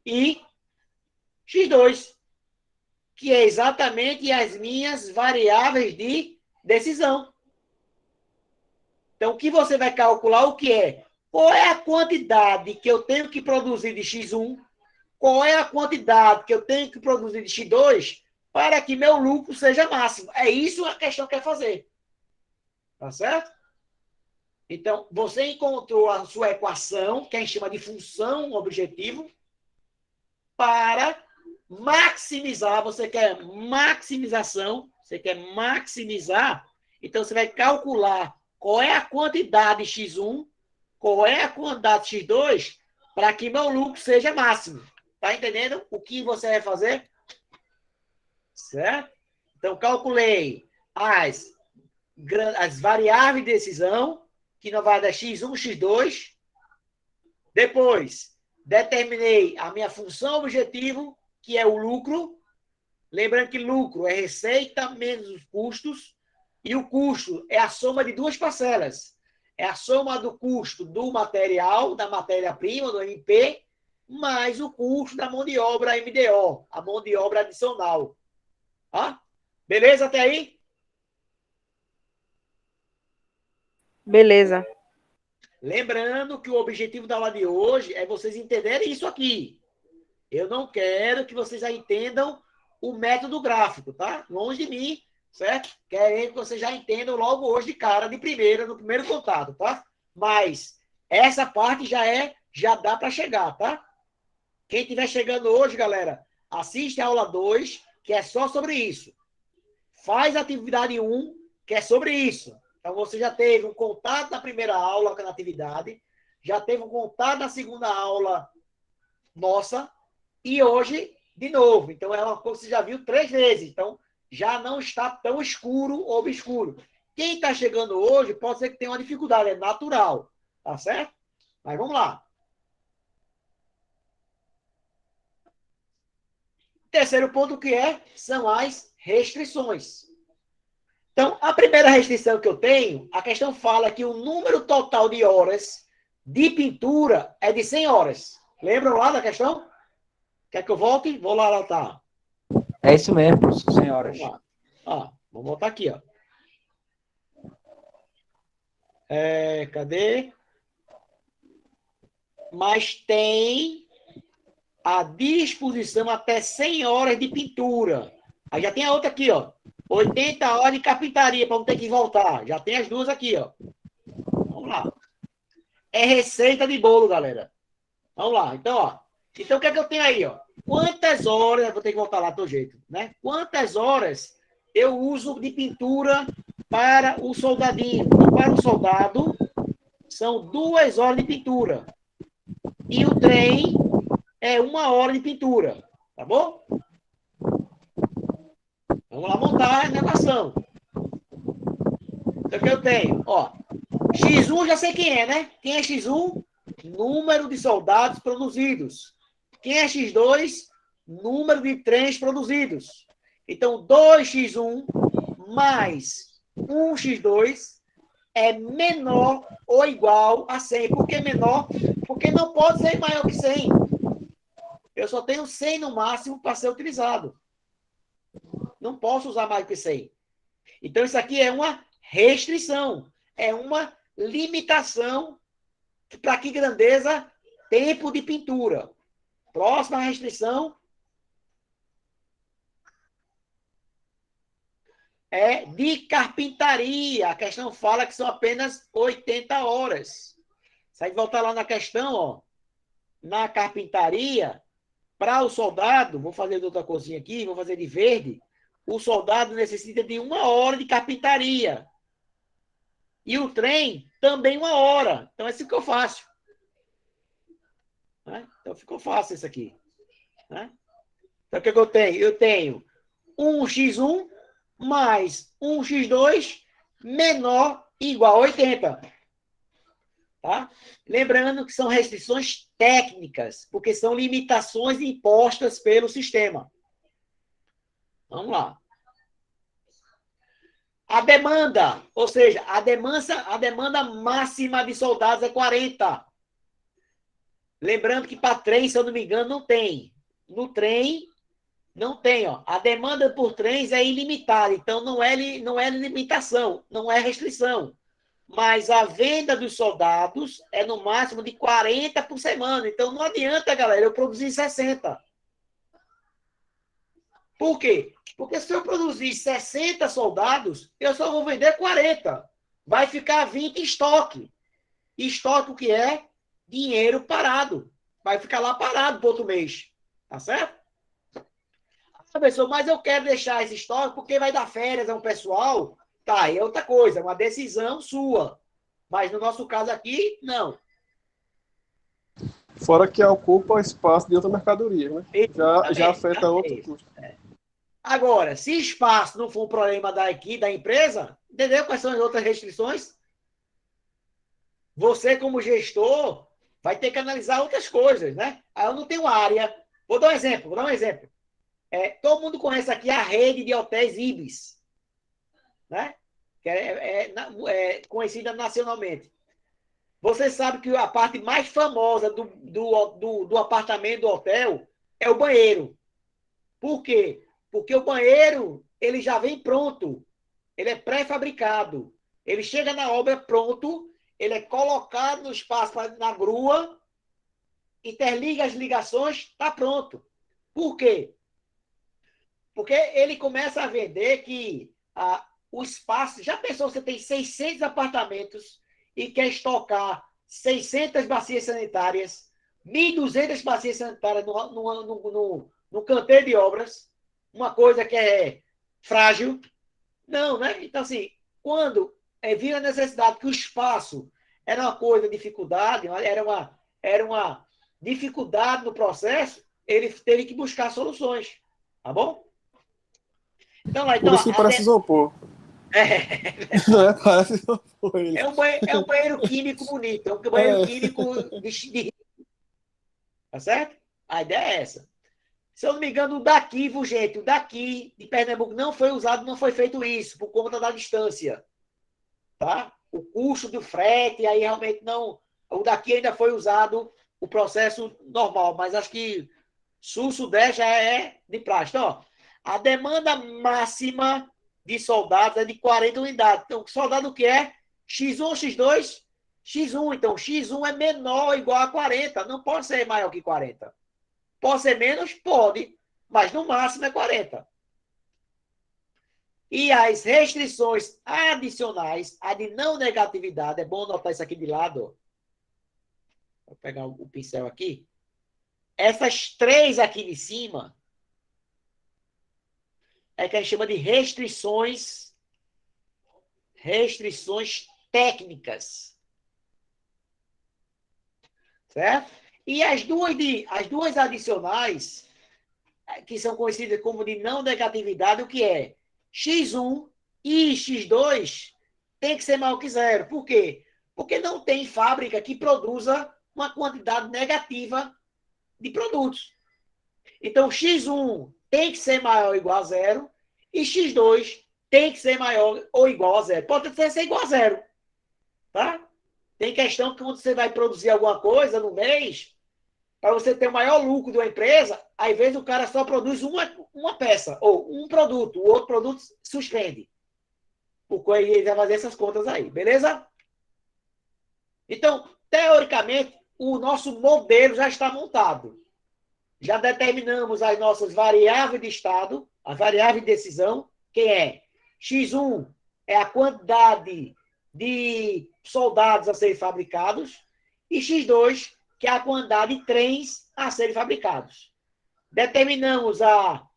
e x2, que é exatamente as minhas variáveis de decisão. Então, o que você vai calcular o que é? Qual é a quantidade que eu tenho que produzir de x1? Qual é a quantidade que eu tenho que produzir de x2 para que meu lucro seja máximo. É isso a questão quer fazer. Tá certo? Então, você encontrou a sua equação, que a gente chama de função objetivo, para maximizar. Você quer maximização, você quer maximizar, então você vai calcular qual é a quantidade x1, qual é a quantidade x2, para que meu lucro seja máximo. Tá entendendo o que você vai fazer? Certo? Então, calculei as variáveis de decisão, que não vai dar x1, x2. Depois, determinei a minha função objetivo, que é o lucro. Lembrando que lucro é receita menos os custos. E o custo é a soma de duas parcelas. É a soma do custo do material, da matéria-prima, do MP, mais o custo da mão de obra MDO, a mão de obra adicional. Ah? Beleza até aí? Beleza. Lembrando que o objetivo da aula de hoje é vocês entenderem isso aqui. Eu não quero que vocês já entendam o método gráfico, tá? Longe de mim, certo? Querendo que vocês já entendam logo hoje de cara, de primeira, no primeiro contato, tá? Mas essa parte já dá para chegar, tá? Quem estiver chegando hoje, galera, assiste a aula 2, que é só sobre isso. Faz a atividade 1, que é sobre isso. Então, você já teve um contato na primeira aula com a atividade, já teve um contato na segunda aula nossa, e hoje, de novo. Então, é uma coisa que você já viu 3 vezes. Então, já não está tão escuro ou obscuro. Quem está chegando hoje pode ser que tenha uma dificuldade, é natural. Tá certo? Mas vamos lá. Terceiro ponto que são as restrições. Então, a primeira restrição que eu tenho, a questão fala que o número total de horas de pintura é de 100 horas. Lembram lá da questão? Quer que eu volte? Vou lá anotar. É isso mesmo, professor, 100 horas. Vamos lá. Ó, vamos voltar aqui, ó. Cadê? Mas tem à disposição até 100 horas de pintura. Aí já tem a outra aqui, ó. 80 horas de carpintaria, para não ter que voltar. Já tem as duas aqui, ó. Vamos lá. É receita de bolo, galera. Vamos lá. Então, ó. Então, o que é que eu tenho aí, ó? Quantas horas... Eu vou ter que voltar lá do jeito, né? Quantas horas eu uso de pintura para o soldadinho? Então, para o soldado, são 2 horas de pintura. E o trem é 1 hora de pintura. Tá bom? Vamos lá montar a equação. Então, o que eu tenho? Ó, X1 já sei quem é, né? Quem é X1? Número de soldados produzidos. Quem é X2? Número de trens produzidos. Então, 2x1 mais 1x2 é menor ou igual a 100. Por que menor? Porque não pode ser maior que 100. Eu só tenho 100 no máximo para ser utilizado. Não posso usar mais que 100. Então, isso aqui é uma restrição. É uma limitação. Para que grandeza? Tempo de pintura. Próxima restrição é de carpintaria. A questão fala que são apenas 80 horas. Se a gente voltar lá na questão, ó, na carpintaria, para o soldado, vou fazer de outra corzinha aqui, vou fazer de verde, o soldado necessita de 1 hora de carpintaria. E o trem também 1 hora. Então, é isso que eu faço. Né? Então, ficou fácil isso aqui. Né? Então, o que eu tenho? Eu tenho 1x1 mais 1x2 menor igual a 80. Tá? Lembrando que são restrições técnicas, porque são limitações impostas pelo sistema. Vamos lá. A demanda, ou seja, a demanda máxima de soldados é 40. Lembrando que para trem, se eu não me engano, não tem. No trem, não tem. Ó. A demanda por trens é ilimitada, então não é limitação, não é restrição. Mas a venda dos soldados é no máximo de 40 por semana. Então não adianta, galera, eu produzir 60. Por quê? Porque se eu produzir 60 soldados, eu só vou vender 40. Vai ficar 20 em estoque. E estoque o que é? Dinheiro parado. Vai ficar lá parado para outro mês. Tá certo? Professor, mas eu quero deixar esse estoque porque vai dar férias a um pessoal. Tá, é outra coisa, é uma decisão sua. Mas no nosso caso aqui, não. Fora que ocupa espaço de outra mercadoria, né? Já afeta outro custo. Agora, se espaço não for um problema daqui, da empresa, entendeu quais são as outras restrições? Você, como gestor, vai ter que analisar outras coisas, né? Aí eu não tenho área. Vou dar um exemplo. Todo mundo conhece aqui a rede de hotéis Ibis, né? Que é conhecida nacionalmente. Você sabe que a parte mais famosa do apartamento, do hotel, é o banheiro. Por quê? Porque o banheiro, ele já vem pronto. Ele é pré-fabricado. Ele chega na obra pronto, ele é colocado no espaço na grua, interliga as ligações, está pronto. Por quê? Porque ele começa a vender que o espaço... Já pensou, você tem 600 apartamentos e quer estocar 600 bacias sanitárias, 1.200 bacias sanitárias no canteiro de obras, uma coisa que é frágil. Não, né? Então, assim, quando vira a necessidade que o espaço era uma coisa, dificuldade, era uma dificuldade no processo, ele teve que buscar soluções. Tá bom? Então, Por isso que parece isopor. Parece isopor. É um banheiro químico bonito. É um banheiro químico de... Tá certo? A ideia é essa. Se eu não me engano, o daqui, gente, o daqui de Pernambuco não foi usado, não foi feito isso, por conta da distância. Tá? O custo do frete, aí realmente não... O daqui ainda foi usado o processo normal, mas acho que sul-sudeste já é de plástico. Então, a demanda máxima de soldados é de 40 unidades. Então, soldado o que é? X1 ou X2? X1. Então, X1 é menor ou igual a 40. Não pode ser maior que 40. Pode ser menos? Pode. Mas no máximo é 40. E as restrições adicionais, a de não negatividade, é bom anotar isso aqui de lado. Vou pegar o pincel aqui. Essas três aqui de cima é que a gente chama de restrições técnicas. Certo? E as duas adicionais, que são conhecidas como de não negatividade, o que é? X1 e X2 tem que ser maior que zero. Por quê? Porque não tem fábrica que produza uma quantidade negativa de produtos. Então, X1 tem que ser maior ou igual a zero e X2 tem que ser maior ou igual a zero. Pode até ser igual a zero. Tá? Tem questão que quando você vai produzir alguma coisa no mês, para você ter o maior lucro de uma empresa, às vezes o cara só produz uma peça, ou um produto, o outro produto suspende. Porque ele vai fazer essas contas aí, beleza? Então, teoricamente, o nosso modelo já está montado. Já determinamos as nossas variáveis de estado, a variável de decisão, que é X1 é a quantidade de soldados a serem fabricados, e X2, que é a quantidade de trens a serem fabricados. Determinamos a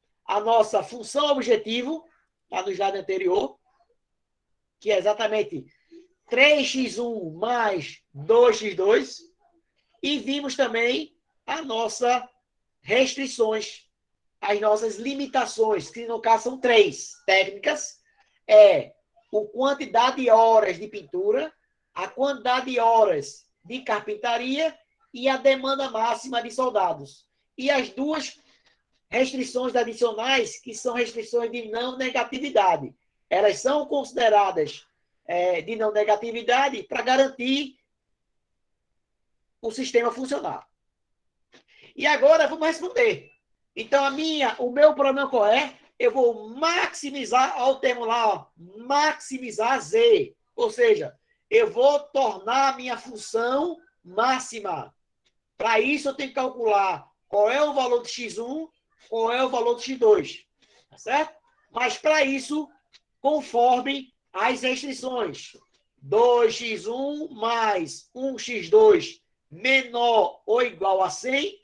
nossa função objetivo, lá no slide anterior, que é exatamente 3x1 mais 2x2, e vimos também as nossas restrições, as nossas limitações, que no caso são três técnicas, a quantidade de horas de pintura, a quantidade de horas de carpintaria e a demanda máxima de soldados. E as duas restrições adicionais, que são restrições de não negatividade. Elas são consideradas de não negatividade para garantir o sistema funcionar. E agora vamos responder. Então, o meu problema qual é? Eu vou maximizar, olha o termo lá, ó, maximizar Z. Ou seja, eu vou tornar a minha função máxima. Para isso, eu tenho que calcular qual é o valor de X1, qual é o valor de X2. certo? Mas para isso, conforme as restrições. 2x1 mais 1x2 menor ou igual a 100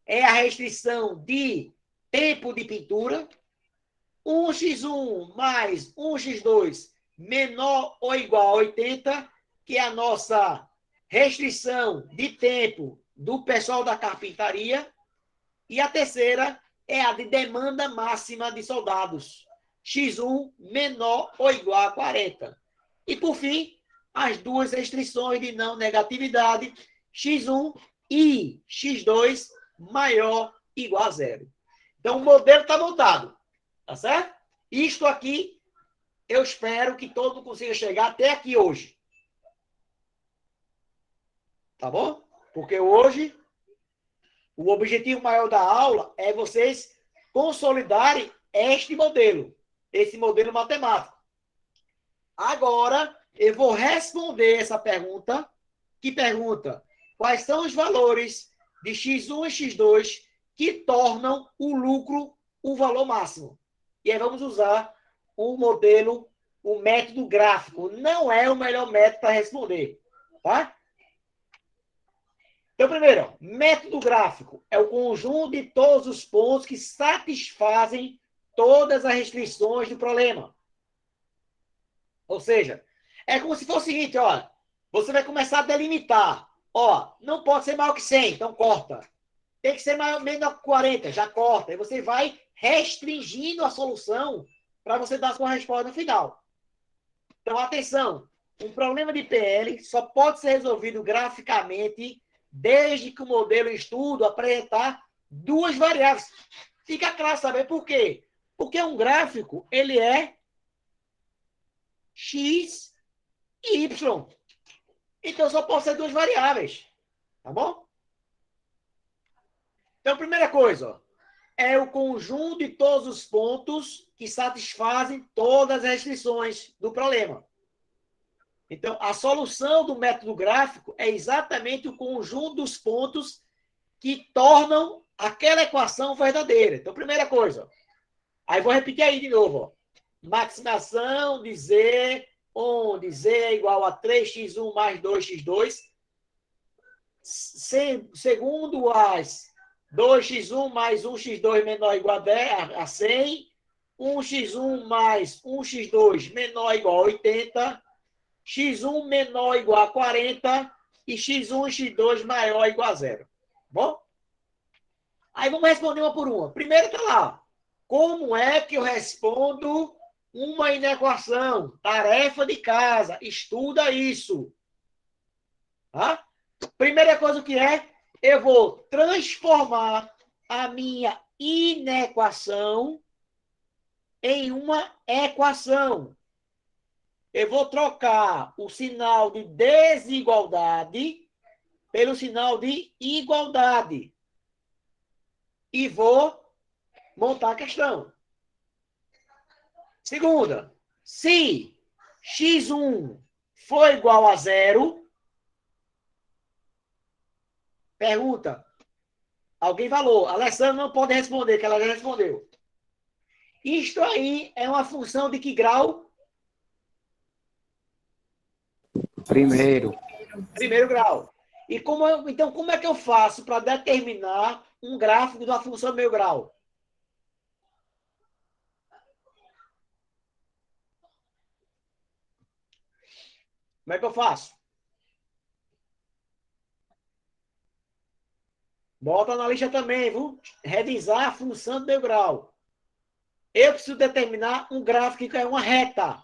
é a restrição de tempo de pintura. 1x1 mais 1x2 menor ou igual a 80, que é a nossa restrição de tempo do pessoal da carpintaria. E a terceira é a de demanda máxima de soldados. X1 menor ou igual a 40. E, por fim, as duas restrições de não negatividade, X1 e X2 maior ou igual a zero. Então, o modelo está montado. Tá certo? Isto aqui, eu espero que todo mundo consiga chegar até aqui hoje. Tá bom? Porque hoje, o objetivo maior da aula é vocês consolidarem este modelo, esse modelo matemático. Agora, eu vou responder essa pergunta, que pergunta quais são os valores de X1 e X2 que tornam o lucro o valor máximo. E aí vamos usar um modelo, o método gráfico. Não é o melhor método para responder, tá? Então, primeiro, método gráfico é o conjunto de todos os pontos que satisfazem todas as restrições do problema. Ou seja, é como se fosse o seguinte, ó, você vai começar a delimitar. Ó, não pode ser maior que 100, então corta. Tem que ser menor que 40, já corta. E você vai restringindo a solução para você dar a sua resposta no final. Então, atenção, um problema de PL só pode ser resolvido graficamente desde que o modelo em estudo apresentar duas variáveis. Fica claro saber por quê? Porque um gráfico, ele é X e Y. Então, só pode ser duas variáveis. Tá bom? Então, primeira coisa, ó, é o conjunto de todos os pontos que satisfazem todas as restrições do problema. Então, a solução do método gráfico é exatamente o conjunto dos pontos que tornam aquela equação verdadeira. Então, primeira coisa, aí vou repetir aí de novo, ó. Maximização de Z, onde Z é igual a 3x1 mais 2x2, segundo as 2x1 mais 1x2 menor ou igual a 100, 1x1 mais 1x2 menor ou igual a 80, x1 menor ou igual a 40 e x1 e x2 maior ou igual a zero. Bom? Aí vamos responder uma por uma. Primeiro está lá. Como é que eu respondo uma inequação? Tarefa de casa. Estuda isso. Tá? Primeira coisa que é, eu vou transformar a minha inequação em uma equação. Eu vou trocar o sinal de desigualdade pelo sinal de igualdade. E vou montar a questão. Segunda, se x1 for igual a zero, pergunta, alguém falou, a Alessandra não pode responder, que ela já respondeu. Isto aí é uma função de que grau? Primeiro grau. E então, como é que eu faço para determinar um gráfico da função meio grau? Como é que eu faço? Bota na lista também, viu? Revisar a função do meio grau. Eu preciso determinar um gráfico que é uma reta.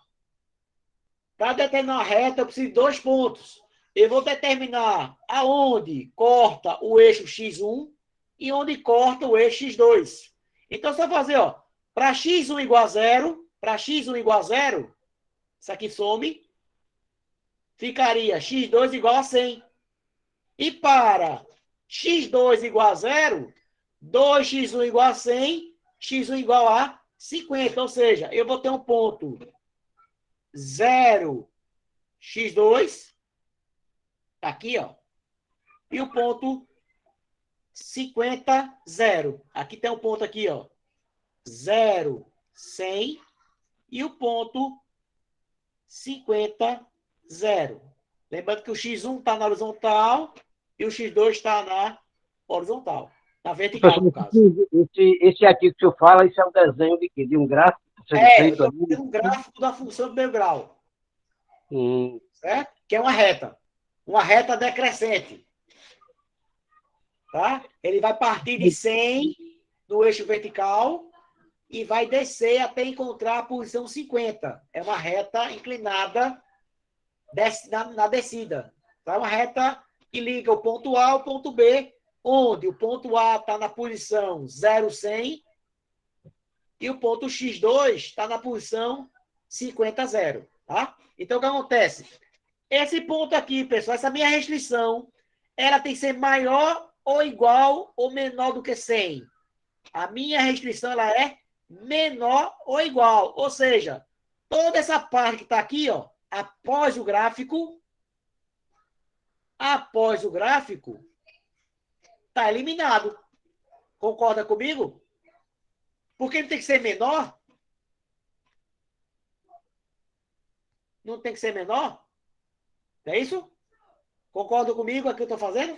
Para determinar uma reta, eu preciso de 2 pontos. Eu vou determinar aonde corta o eixo x1 e onde corta o eixo x2. Então, só fazer, ó, para x1 igual a zero, isso aqui some, ficaria x2 igual a 100. E para x2 igual a zero, 2x1 igual a 100, x1 igual a 50. Ou seja, eu vou ter um ponto 0, x2, aqui, ó, e o ponto 50, 0. Aqui tem um ponto aqui, ó. 0, 100 e o ponto 50, 0. Lembrando que o X1 está na horizontal e o X2 está na horizontal. Na vertical, no caso. Esse aqui que o senhor fala, isso é um desenho de quê? De um gráfico sendo Eu feito estou ali? fazendo um gráfico da função do meio grau, Hum, certo? Que é uma reta. Uma reta decrescente. Tá? Ele vai partir de 100 no eixo vertical e vai descer até encontrar a posição 50. É uma reta inclinada na descida. Tá? Uma reta que liga o ponto A ao ponto B, onde o ponto A está na posição 0, 100 e o ponto X2 está na posição 50, 0. Tá? Então, o que acontece? Esse ponto aqui, pessoal, essa minha restrição, ela tem que ser maior ou igual ou menor do que 100. A minha restrição ela é menor ou igual. Ou seja, toda essa parte que está aqui, ó, após o gráfico, está eliminado. Concorda comigo? Porque ele tem que ser menor? Não tem que ser menor? É isso? Concorda comigo aqui que eu estou fazendo?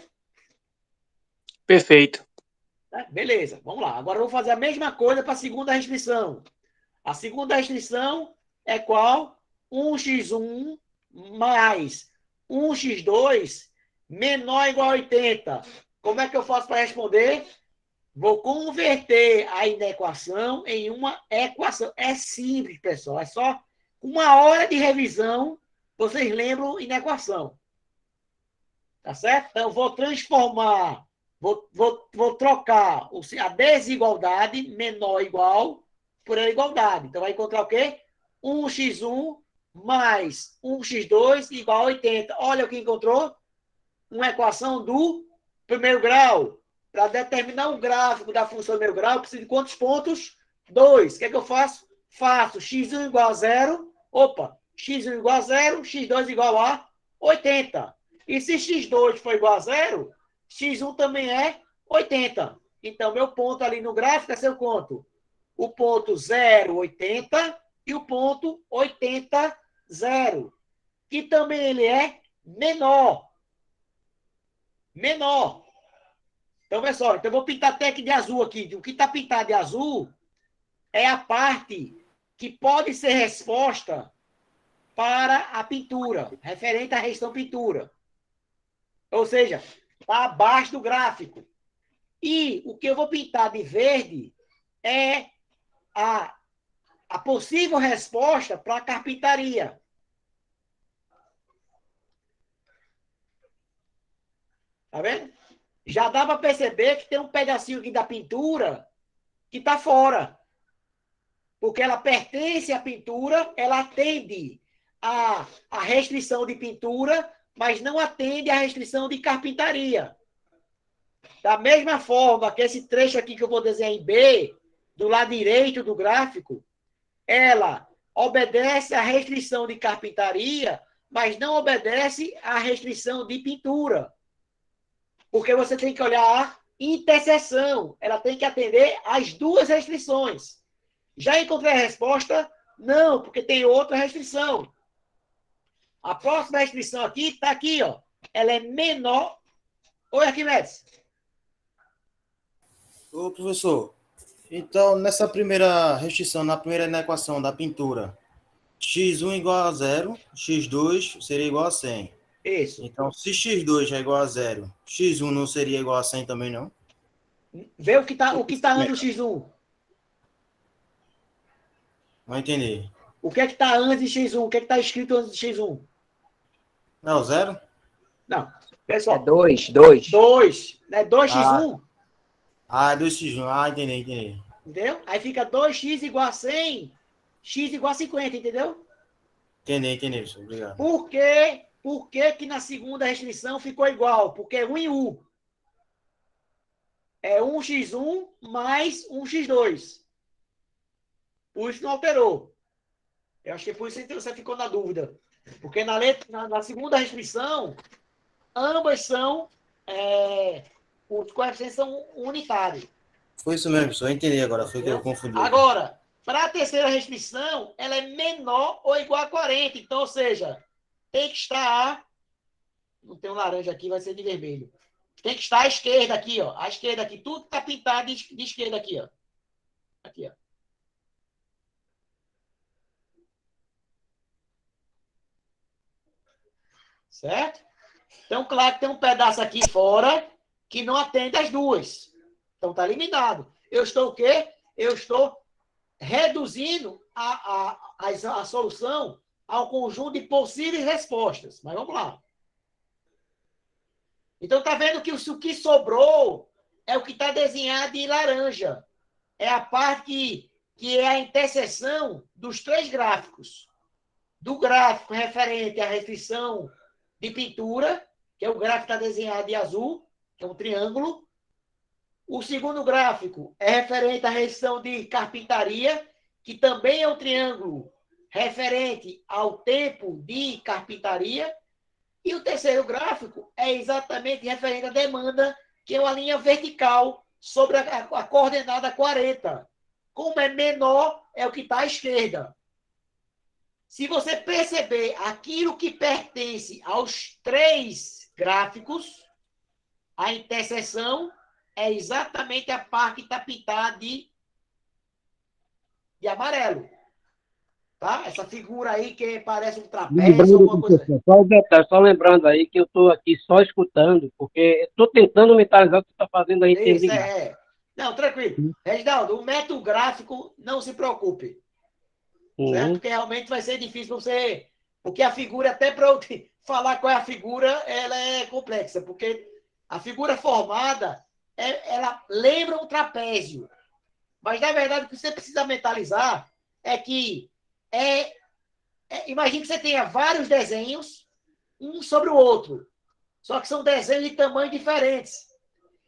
Perfeito. Beleza, vamos lá. Agora eu vou fazer a mesma coisa para a segunda restrição. A segunda restrição é qual? 1x1 mais 1x2 menor ou igual a 80. Como é que eu faço para responder? Vou converter a inequação em uma equação. É simples, pessoal. É só uma hora de revisão, vocês lembram inequação. Tá certo? Então, eu vou transformar, vou trocar a desigualdade menor ou igual por a igualdade. Então, vai encontrar o quê? 1x1 mais 1x2 igual a 80. Olha o que encontrou. Uma equação do primeiro grau. Para determinar o gráfico da função do primeiro grau, eu preciso de quantos pontos? 2. O que é que eu faço? Faço x1 igual a 0. Opa, x1 igual a 0, x2 igual a 80. E se x2 for igual a 0, x1 também é 80. Então, meu ponto ali no gráfico é seu quanto? O ponto 0, 80 e o ponto 80, 0. Que também ele é menor. Menor. Então, pessoal, então eu vou pintar até aqui de azul aqui. O que está pintado de azul é a parte que pode ser resposta para a pintura, referente à restrição pintura. Ou seja, está abaixo do gráfico. E o que eu vou pintar de verde é a possível resposta para a carpintaria. Tá vendo? Já dá para perceber que tem um pedacinho aqui da pintura que está fora. Porque ela pertence à pintura, ela atende à restrição de pintura, mas não atende à restrição de carpintaria. Da mesma forma que esse trecho aqui que eu vou desenhar em B, do lado direito do gráfico, ela obedece à restrição de carpintaria, mas não obedece à restrição de pintura. Porque você tem que olhar a interseção. Ela tem que atender às duas restrições. Já encontrei a resposta? Não, porque tem outra restrição. A próxima restrição aqui está aqui, ó. Ela é menor. Oi, Arquimedes. Ô, professor, então, nessa primeira restrição, na primeira inequação da pintura, x1 igual a 0, x2 seria igual a 100. Isso. Então, se x2 é igual a 0, x1 não seria igual a 100 também, não? Vê o que tá antes do x1. Não entendi. O que é que está antes de x1? O que é que está escrito antes de x1? Não é o 0? Não. Pessoal. É 2. 2. É 2x1. Ah, é 2x1. Ah, entendi. Entendeu? Aí fica 2x igual a 100, x igual a 50, entendeu? Entendi, professor. Obrigado. Por quê? Por que na segunda restrição ficou igual? Porque é 1 em 1. É 1x1 mais 1x2. Por isso não alterou. Eu acho que por isso você ficou na dúvida. Porque na segunda restrição, ambas são... os coeficientes são unitários. Foi isso mesmo, professor. Eu entendi agora. Foi que eu confundi. Agora, para a terceira restrição, ela é menor ou igual a 40. Então, ou seja, tem que estar... Não tem um laranja aqui, vai ser de vermelho. Tem que estar à esquerda aqui, ó. À esquerda aqui. Tudo está pintado de esquerda aqui, ó. Aqui, ó. Certo? Então, claro que tem um pedaço aqui fora que não atende as duas. Então, está eliminado. Eu estou o quê? Eu estou reduzindo a solução ao conjunto de possíveis respostas. Mas vamos lá. Então, está vendo que o que sobrou é o que está desenhado em laranja. É a parte que é a interseção dos três gráficos. Do gráfico referente à restrição de pintura, que é o gráfico que está desenhado em azul, que é um triângulo. O segundo gráfico é referente à restrição de carpintaria, que também é um triângulo referente ao tempo de carpintaria. E o terceiro gráfico é exatamente referente à demanda, que é uma linha vertical sobre a coordenada 40. Como é menor, é o que está à esquerda. Se você perceber aquilo que pertence aos três gráficos, a interseção é exatamente a parte que está pintada de amarelo. Tá? Essa figura aí que parece um trapézio, Lembrando, alguma coisa. professor, só um detalhe, só lembrando aí que eu estou aqui só escutando, porque estou tentando mentalizar o que você está fazendo aí. Isso, Não, tranquilo. Reginaldo, o método gráfico, não se preocupe. Certo? Porque realmente vai ser difícil você... Porque a figura, até para eu falar qual é a figura, ela é complexa. Porque a figura formada, ela lembra um trapézio. Mas, na verdade, o que você precisa mentalizar é que... imagine que você tenha vários desenhos, um sobre o outro. Só que são desenhos de tamanhos diferentes.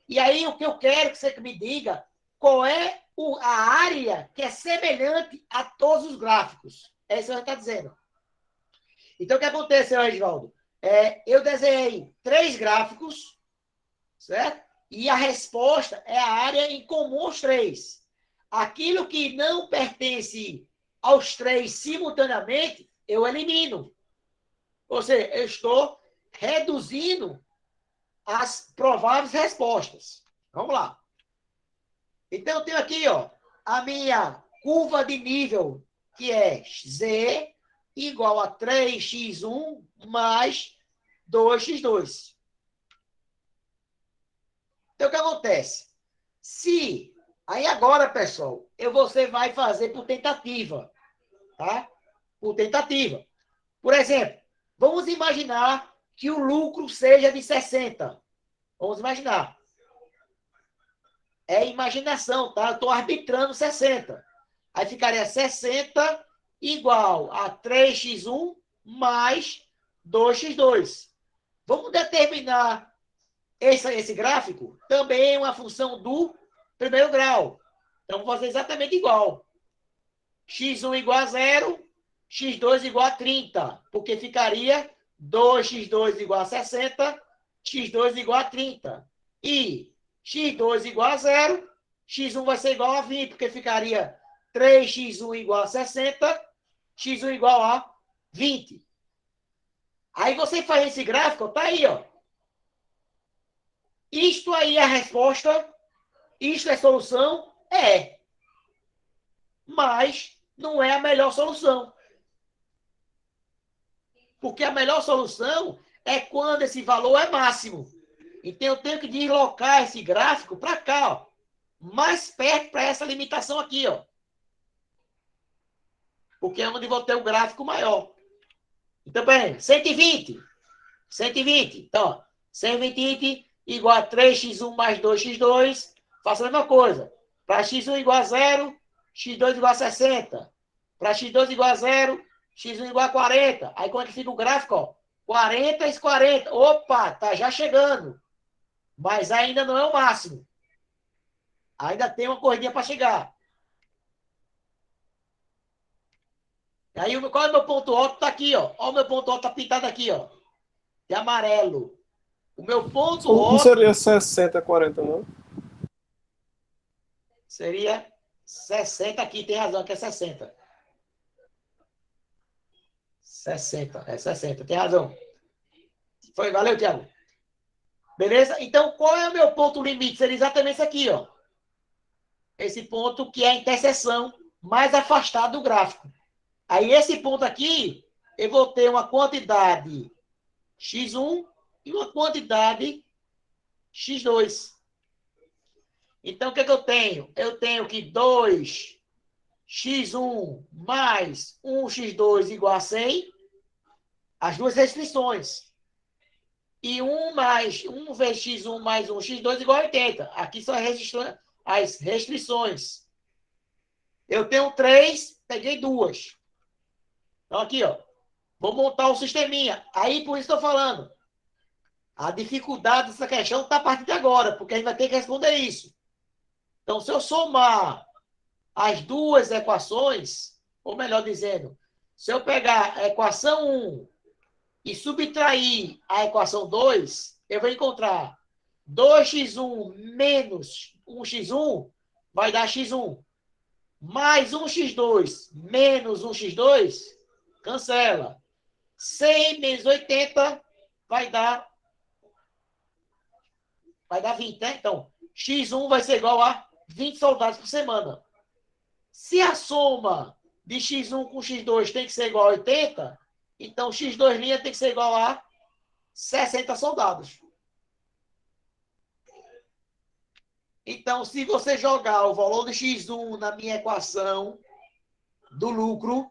E aí, o que eu quero que você me diga, qual é a área que é semelhante a todos os gráficos. É isso que você está dizendo. Então, o que acontece, Reginaldo? Eu desenhei 3 gráficos, certo? E a resposta é a área em comum aos 3. Aquilo que não pertence aos 3 simultaneamente, eu elimino. Ou seja, eu estou reduzindo as prováveis respostas. Vamos lá. Então, eu tenho aqui, ó, a minha curva de nível, que é Z igual a 3x1 mais 2x2. Então, o que acontece? Aí agora, pessoal, você vai fazer por tentativa, tá? Por tentativa. Por exemplo, vamos imaginar que o lucro seja de 60. Vamos imaginar. É imaginação, tá? Eu estou arbitrando 60. Aí ficaria 60 igual a 3x1 mais 2x2. Vamos determinar esse gráfico também é uma função do primeiro grau. Então, vou fazer exatamente igual. x1 igual a 0, x2 igual a 30, porque ficaria 2x2 igual a 60, x2 igual a 30. E x2 igual a 0, x1 vai ser igual a 20, porque ficaria 3x1 igual a 60, x1 igual a 20. Aí você faz esse gráfico, tá aí, ó. Isto aí é a resposta, isto é solução? É. Mas não é a melhor solução. Porque a melhor solução é quando esse valor é máximo. Então, eu tenho que deslocar esse gráfico para cá, ó, mais perto para essa limitação aqui, ó. Porque é onde vou ter o gráfico maior. Então, bem, 120. 120. Então, ó, 120 igual a 3x1 mais 2x2. Faço a mesma coisa. Para x1 igual a 0, x2 igual a 60. Para x2 igual a 0, x1 igual a 40. Aí, quando fica o gráfico, ó, 40 e 40. Opa, tá já chegando. Mas ainda não é o máximo. Ainda tem uma corridinha para chegar. Aí, qual é o meu ponto alto? Está aqui, ó. Ó, o meu ponto alto está pintado aqui, ó. De amarelo. O meu ponto Não alto... seria 60, 40, não? seria 60 aqui, tem razão, que é 60. 60, tem razão. Foi, valeu, Tiago. Beleza? Então, qual é o meu ponto limite? Seria exatamente isso aqui, ó. Esse ponto que é a interseção mais afastada do gráfico. Aí, esse ponto aqui, eu vou ter uma quantidade x1 e uma quantidade x2. Então, o que é que eu tenho? Eu tenho que 2x1 mais 1x2 igual a 100, as duas restrições. E 1 vezes x1 mais 1x2 igual a 80. Aqui são as restrições. Eu tenho 3, peguei 2. Então, aqui, ó. Vou montar o sisteminha. Aí, por isso estou falando. A dificuldade dessa questão está a partir de agora, porque a gente vai ter que responder isso. Então, se eu somar as duas equações, ou melhor dizendo, se eu pegar a equação 1 e subtrair a equação 2, eu vou encontrar 2x1 menos 1x1 vai dar x1. Mais 1x2 menos 1x2, cancela. 100 menos 80 vai dar 20, né? Então, x1 vai ser igual a 20 soldados por semana. Se a soma de x1 com x2 tem que ser igual a 80, então x2' tem que ser igual a 60 soldados. Então, se você jogar o valor de x1 na minha equação do lucro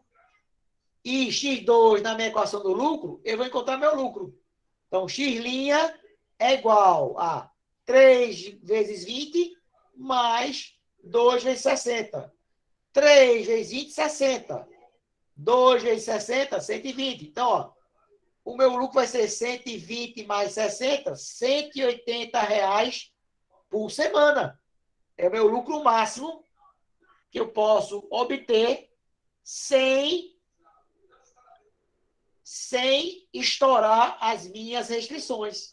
e x2 na minha equação do lucro, eu vou encontrar meu lucro. Então, x' é igual a 3 vezes 20 mais 2 vezes 60. 3 vezes 20, 60. 2 vezes 60, 120. Então, ó, o meu lucro vai ser 120 mais 60, R$ 180 por semana. É o meu lucro máximo que eu posso obter sem estourar as minhas restrições.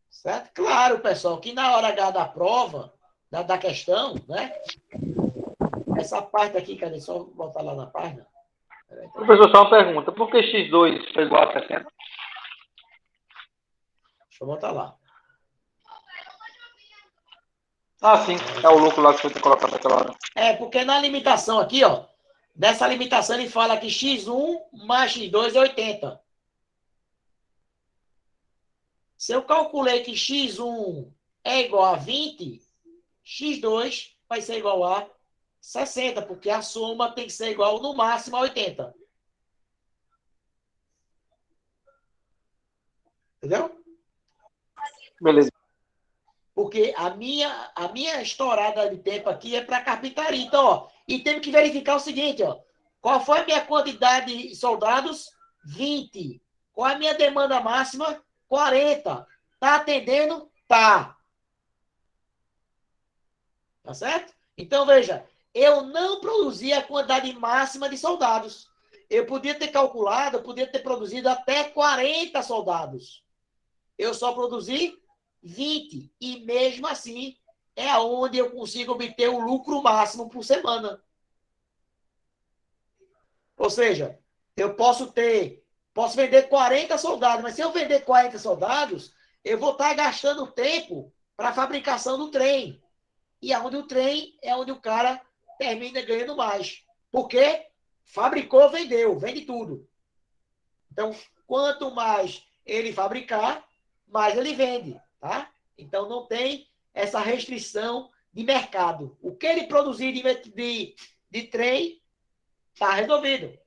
Certo? Claro, pessoal, que na hora H da prova, da questão, né? Essa parte aqui, cadê? Só botar lá na página. Professor, só uma pergunta. Por que x2 foi igual a 60? Deixa eu botar lá. Ah, sim. É o lucro lá que você tem colocado naquela hora. É, porque na limitação aqui, ó, nessa limitação ele fala que x1 mais x2 é 80. Se eu calculei que x1 é igual a 20, x2 vai ser igual a 60, porque a soma tem que ser igual no máximo a 80. Entendeu? Beleza. Porque a minha estourada de tempo aqui é para carpintaria. Então, ó, e temos que verificar o seguinte, ó. Qual foi a minha quantidade de soldados? 20. Qual é a minha demanda máxima? 40. Tá atendendo? Tá. Tá certo? Então, veja, eu não produzi a quantidade máxima de soldados. Eu podia ter calculado, eu podia ter produzido até 40 soldados. Eu só produzi 20. E mesmo assim, é onde eu consigo obter o lucro máximo por semana. Ou seja, eu posso vender 40 soldados, mas se eu vender 40 soldados, eu vou estar gastando tempo para a fabricação do trem. E aonde o trem é onde o cara termina ganhando mais. Porque fabricou, vendeu, vende tudo. Então, quanto mais ele fabricar, mais ele vende, tá? Então, não tem essa restrição de mercado. O que ele produzir de trem, está resolvido.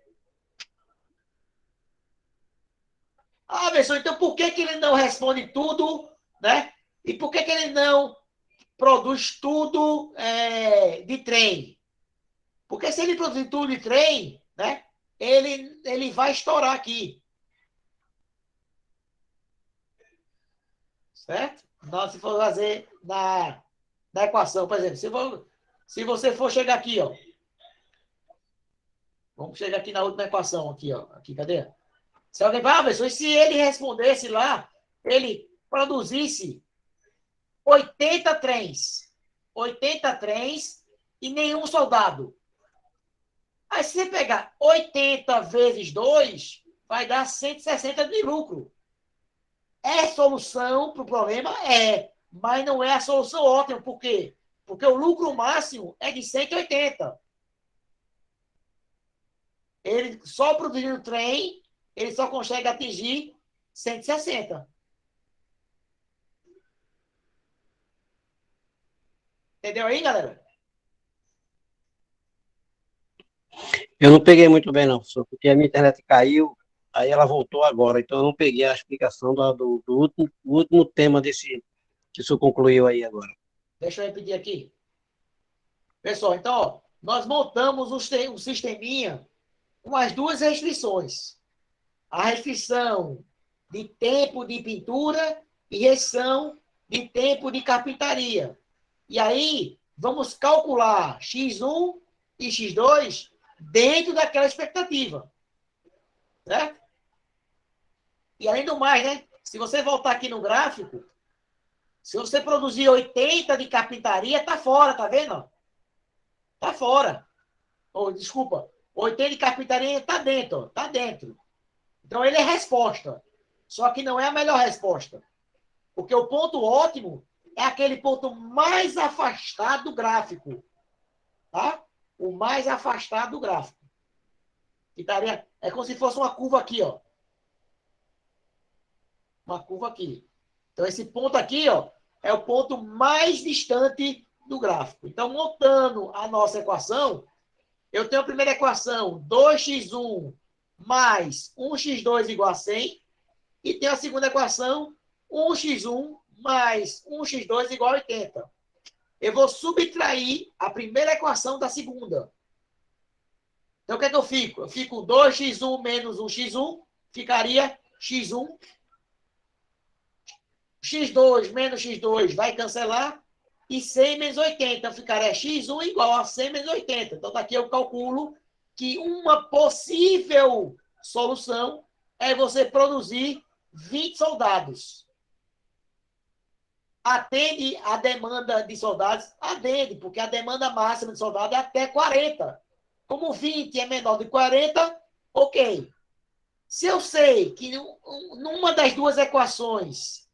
Ah, pessoal, então por que ele não responde tudo, né? E por que ele não produz tudo de trem? Porque se ele produzir tudo de trem, né? Ele vai estourar aqui. Certo? Nós, se for fazer na equação, por exemplo, se você for chegar aqui, ó. Vamos chegar aqui na última equação, aqui, ó. Aqui, cadê? Se alguém vai, pessoal, se ele respondesse lá, ele produzisse 80 trens. 80 trens e nenhum soldado. Aí, se você pegar 80 vezes 2, vai dar 160 de lucro. É solução para o problema? É. Mas não é a solução ótima. Por quê? Porque o lucro máximo é de 180. Ele só produzindo trem, ele só consegue atingir 160. Entendeu aí, galera? Eu não peguei muito bem, não, professor, porque a minha internet caiu, aí ela voltou agora, então eu não peguei a explicação do último tema desse que o senhor concluiu aí agora. Deixa eu repetir aqui. Pessoal, então, ó, nós montamos um sisteminha com as duas restrições. A restrição de tempo de pintura e restrição de tempo de carpintaria. E aí, vamos calcular X1 e X2 dentro daquela expectativa. Certo? E além do mais, né? Se você voltar aqui no gráfico, se você produzir 80 de carpintaria, tá fora, tá vendo? Tá fora. Desculpa, 80 de carpintaria tá dentro, ó, tá dentro. Então ele é resposta. Só que não é a melhor resposta. Porque o ponto ótimo é aquele ponto mais afastado do gráfico. Tá? O mais afastado do gráfico. Que estaria, é como se fosse uma curva aqui, ó. Uma curva aqui. Então esse ponto aqui, ó, é o ponto mais distante do gráfico. Então, montando a nossa equação, eu tenho a primeira equação, 2x1 mais 1x2 igual a 100, e tenho a segunda equação, 1x1 mais 1x2 igual a 80. Eu vou subtrair a primeira equação da segunda. Então, o que é que eu fico? Eu fico 2x1 menos 1x1, ficaria x1. x2 menos x2 vai cancelar, e 100 menos 80 ficaria x1 igual a 100 menos 80. Então, daqui eu calculo que uma possível solução é você produzir 20 soldados. Atende a demanda de soldados? Atende, porque a demanda máxima de soldados é até 40. Como 20 é menor de 40, ok. Se eu sei que numa das duas equações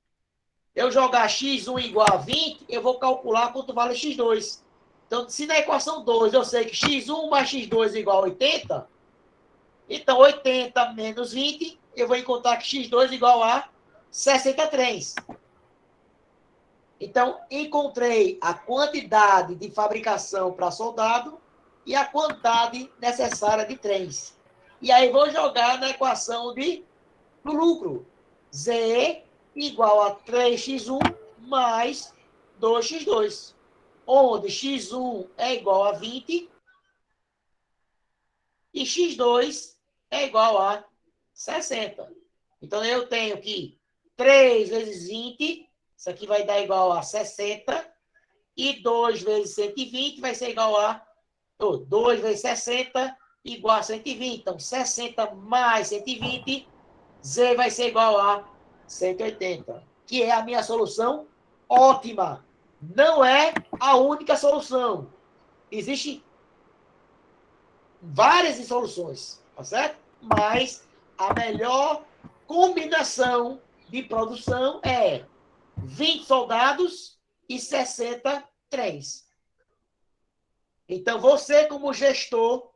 eu jogar x1 igual a 20, eu vou calcular quanto vale x2. Então, se na equação 2 eu sei que x1 mais x2 é igual a 80, então 80 menos 20, eu vou encontrar que x2 é igual a 63. Então, encontrei a quantidade de fabricação para soldado e a quantidade necessária de trens. E aí vou jogar na equação do lucro. Z igual a 3x1 mais 2x2. Onde x1 é igual a 20 e x2 é igual a 60. Então, eu tenho que 3 vezes 20, isso aqui vai dar igual a 60, e 2 vezes 120 vai ser igual a 2 vezes 60 igual a 120. Então, 60 mais 120, Z vai ser igual a 180, que é a minha solução ótima. Não é a única solução. Existem várias soluções, tá certo? Mas a melhor combinação de produção é 20 soldados e 60 trens. Então, você como gestor,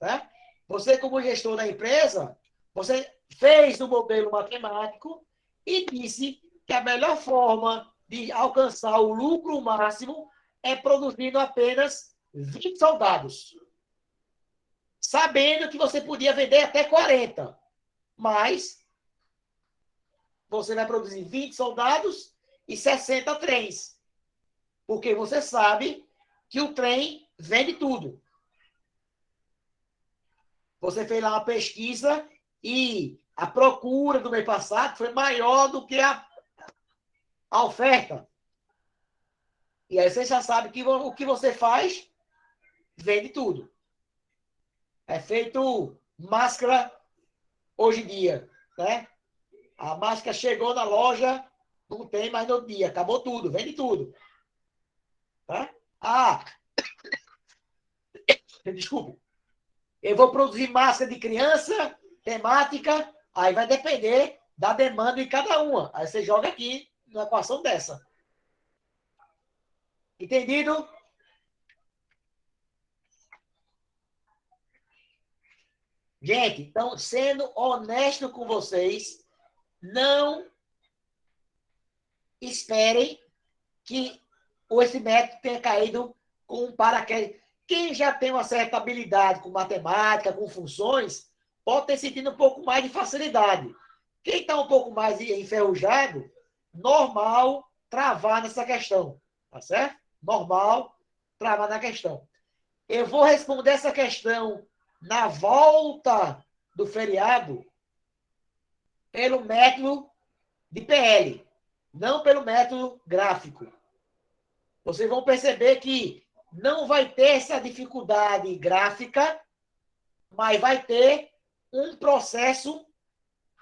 né? Você como gestor da empresa, você fez o modelo matemático e disse que a melhor forma de alcançar o lucro máximo é produzindo apenas 20 soldados. Sabendo que você podia vender até 40. Mas você vai produzir 20 soldados e 60 trens. Porque você sabe que o trem vende tudo. Você fez lá uma pesquisa e a procura do mês passado foi maior do que a oferta. E aí você já sabe que o que você faz, vende tudo. É feito máscara hoje em dia, né? A máscara chegou na loja, Não tem mais no dia. Acabou tudo. Vende tudo. Tá? Ah, desculpe. Eu vou produzir máscara de criança, temática, aí vai depender da demanda de cada uma. Aí você joga aqui numa equação dessa. Entendido? Gente, então, sendo honesto com vocês, não esperem que esse método tenha caído com um paraquedas. Quem já tem uma certa habilidade com matemática, com funções, pode ter sentido um pouco mais de facilidade. Quem está um pouco mais enferrujado, normal travar nessa questão. Tá certo? Normal travar na questão. Eu vou responder essa questão na volta do feriado pelo método de PL, não pelo método gráfico. Vocês vão perceber que não vai ter essa dificuldade gráfica, mas vai ter um processo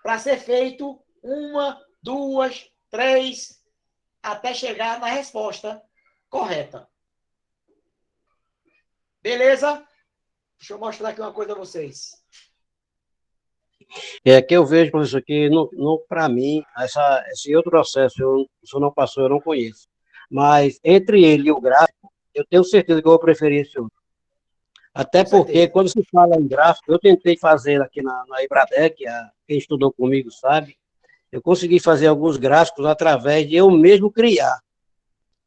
para ser feito 1, 2, 3, até chegar na resposta correta. Beleza? Deixa eu mostrar aqui uma coisa a vocês. É que eu vejo, professor, que para mim, esse outro processo, o senhor não passou, eu não conheço. Mas entre ele e o gráfico, eu tenho certeza que eu vou preferir esse outro. Até porque, quando se fala em gráfico, eu tentei fazer aqui na Ibradec, quem estudou comigo sabe, eu consegui fazer alguns gráficos através de eu mesmo criar.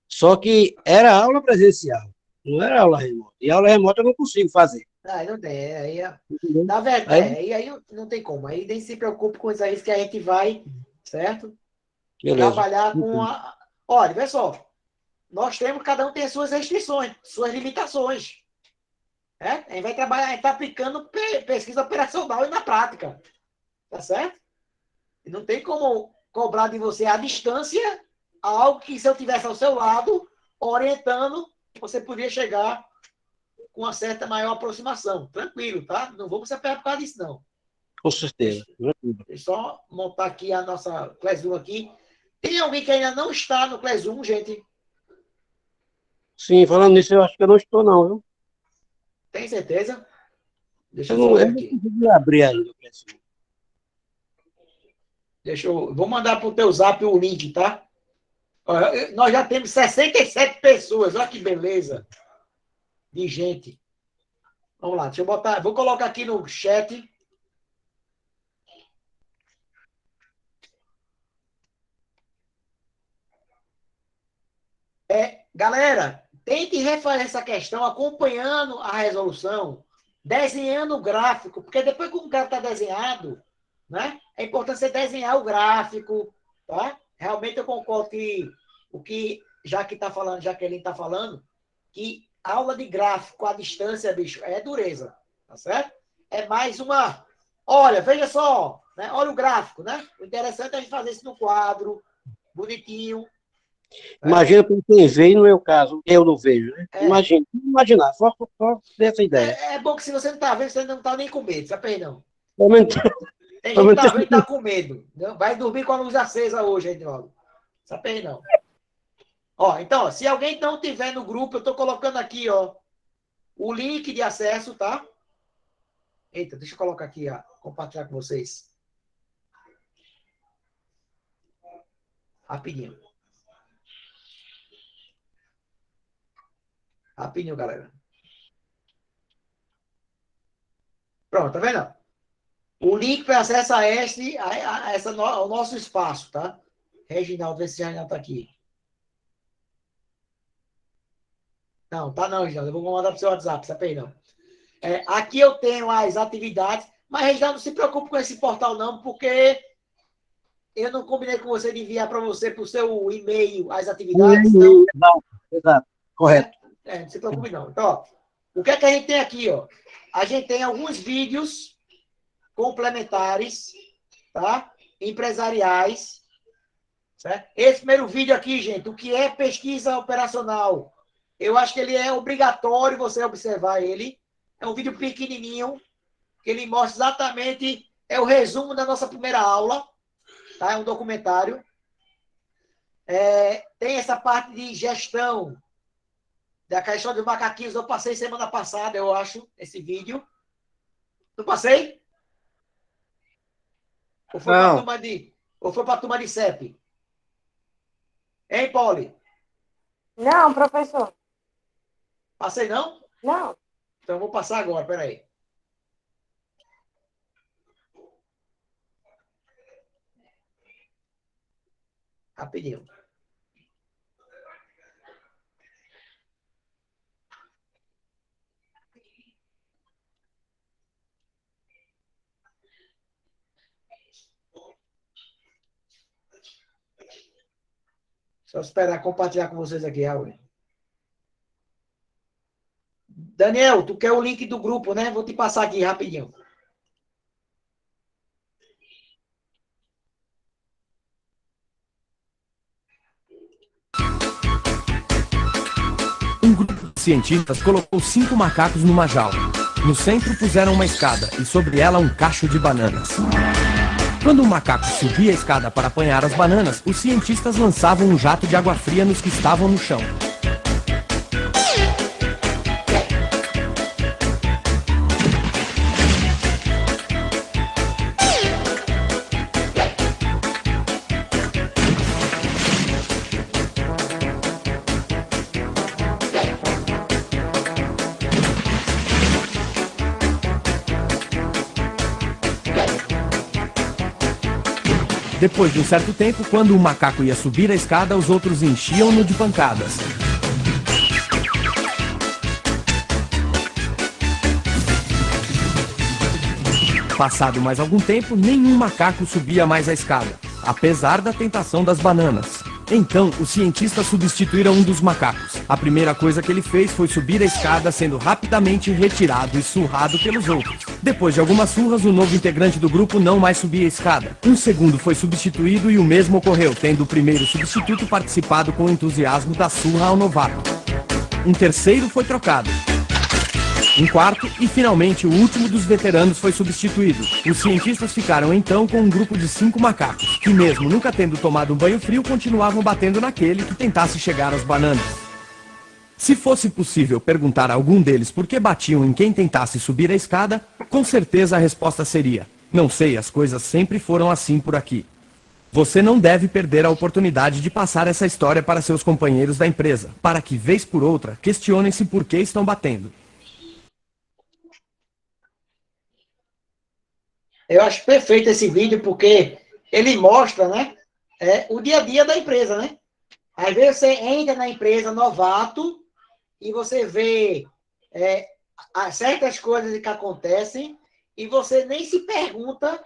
Só que era aula presencial, não era aula remota. E aula remota eu não consigo fazer. Ah, não tem. Na verdade, aí não tem como. Aí nem se preocupe com isso aí que a gente vai, certo? Beleza. Trabalhar com a... Olha, vê só. Nós temos, cada um tem as suas restrições, suas limitações. É? A gente vai trabalhar, a gente está aplicando pesquisa operacional e na prática. Tá certo? E não tem como cobrar de você à distância algo que, se eu tivesse ao seu lado, orientando, você poderia chegar com uma certa maior aproximação. Tranquilo, tá? Não vamos se apertar por causa disso, não. Com certeza. Deixa eu só montar aqui a nossa Classroom aqui. Tem alguém que ainda não está no Classroom, gente? Sim, falando nisso, eu acho que eu não estou, não, viu? Tem certeza? Deixa eu só ver aqui. Eu não consegui abrir ainda. Vou mandar para o teu zap o link, tá? Nós já temos 67 pessoas. Olha que beleza de gente. Vamos lá, deixa eu botar. Vou colocar aqui no chat. Galera, tente refazer essa questão acompanhando a resolução, desenhando o gráfico, porque depois que o cara está desenhado, né, é importante você desenhar o gráfico, tá? Realmente eu concordo que o que Jaqueline está falando, que aula de gráfico à distância, bicho, é dureza, tá certo? É mais uma... Olha, veja só, né? Olha o gráfico, né? O interessante é a gente fazer isso no quadro, bonitinho. Imagina para quem vê, no meu caso, eu não vejo, né? Imaginar, só dessa ideia. É bom que se você não está vendo, você não está nem com medo, sabe, não? Tem Pelo gente que está vendo e está com medo. Não? Vai dormir com a luz acesa hoje, Edinaldo. Sabe, não? Ó, então, se alguém não tiver no grupo, eu estou colocando aqui, ó, o link de acesso, tá? Eita, deixa eu colocar aqui, ó, compartilhar com vocês. Rapidinho. Rapidinho, galera. Pronto, tá vendo? O link para acesso a ao nosso espaço, tá? Reginaldo, vê se já está aqui. Não, tá não, Reginaldo. Eu vou mandar para o seu WhatsApp, sabe aí não. Aqui eu tenho as atividades, mas, Reginaldo, não se preocupe com esse portal não, porque eu não combinei com você de enviar para você, para o seu e-mail, as atividades. Então... Exato, correto. Não se preocupe não. Então, ó, o que é que a gente tem aqui, ó? A gente tem alguns vídeos complementares, tá? Empresariais, certo? Esse primeiro vídeo aqui, gente, o que é pesquisa operacional? Eu acho que ele é obrigatório você observar ele. É um vídeo pequenininho, que ele mostra exatamente, é o resumo da nossa primeira aula, tá? É um documentário. Tem essa parte de gestão da questão dos macaquinhos. Eu passei semana passada, eu acho, esse vídeo. Não passei? Ou foi para a Não. turma de CEP? Hein, Poli? Não, professor. Passei, não? Não. Então, eu vou passar agora, peraí. Rapidinho. Só esperar compartilhar com vocês aqui, Raul. Daniel, tu quer o link do grupo, né? Vou te passar aqui rapidinho. Um grupo de cientistas colocou 5 macacos numa jaula. No centro puseram uma escada e sobre ela um cacho de bananas. Quando o macaco subia a escada para apanhar as bananas, os cientistas lançavam um jato de água fria nos que estavam no chão. Depois de um certo tempo, quando o macaco ia subir a escada, os outros enchiam-no de pancadas. Passado mais algum tempo, nenhum macaco subia mais a escada, apesar da tentação das bananas. Então, os cientistas substituíram um dos macacos. A primeira coisa que ele fez foi subir a escada, sendo rapidamente retirado e surrado pelos outros. Depois de algumas surras, o novo integrante do grupo não mais subia a escada. Um segundo foi substituído e o mesmo ocorreu, tendo o primeiro substituto participado com entusiasmo da surra ao novato. Um terceiro foi trocado. Um quarto e, finalmente, o último dos veteranos foi substituído. Os cientistas ficaram, então, com um grupo de 5 macacos, que mesmo nunca tendo tomado um banho frio, continuavam batendo naquele que tentasse chegar às bananas. Se fosse possível perguntar a algum deles por que batiam em quem tentasse subir a escada, com certeza a resposta seria: não sei, as coisas sempre foram assim por aqui. Você não deve perder a oportunidade de passar essa história para seus companheiros da empresa, para que, vez por outra, questionem-se por que estão batendo. Eu acho perfeito esse vídeo, porque ele mostra, né, o dia a dia da empresa, né? Às vezes você entra na empresa novato e você vê certas coisas que acontecem e você nem se pergunta,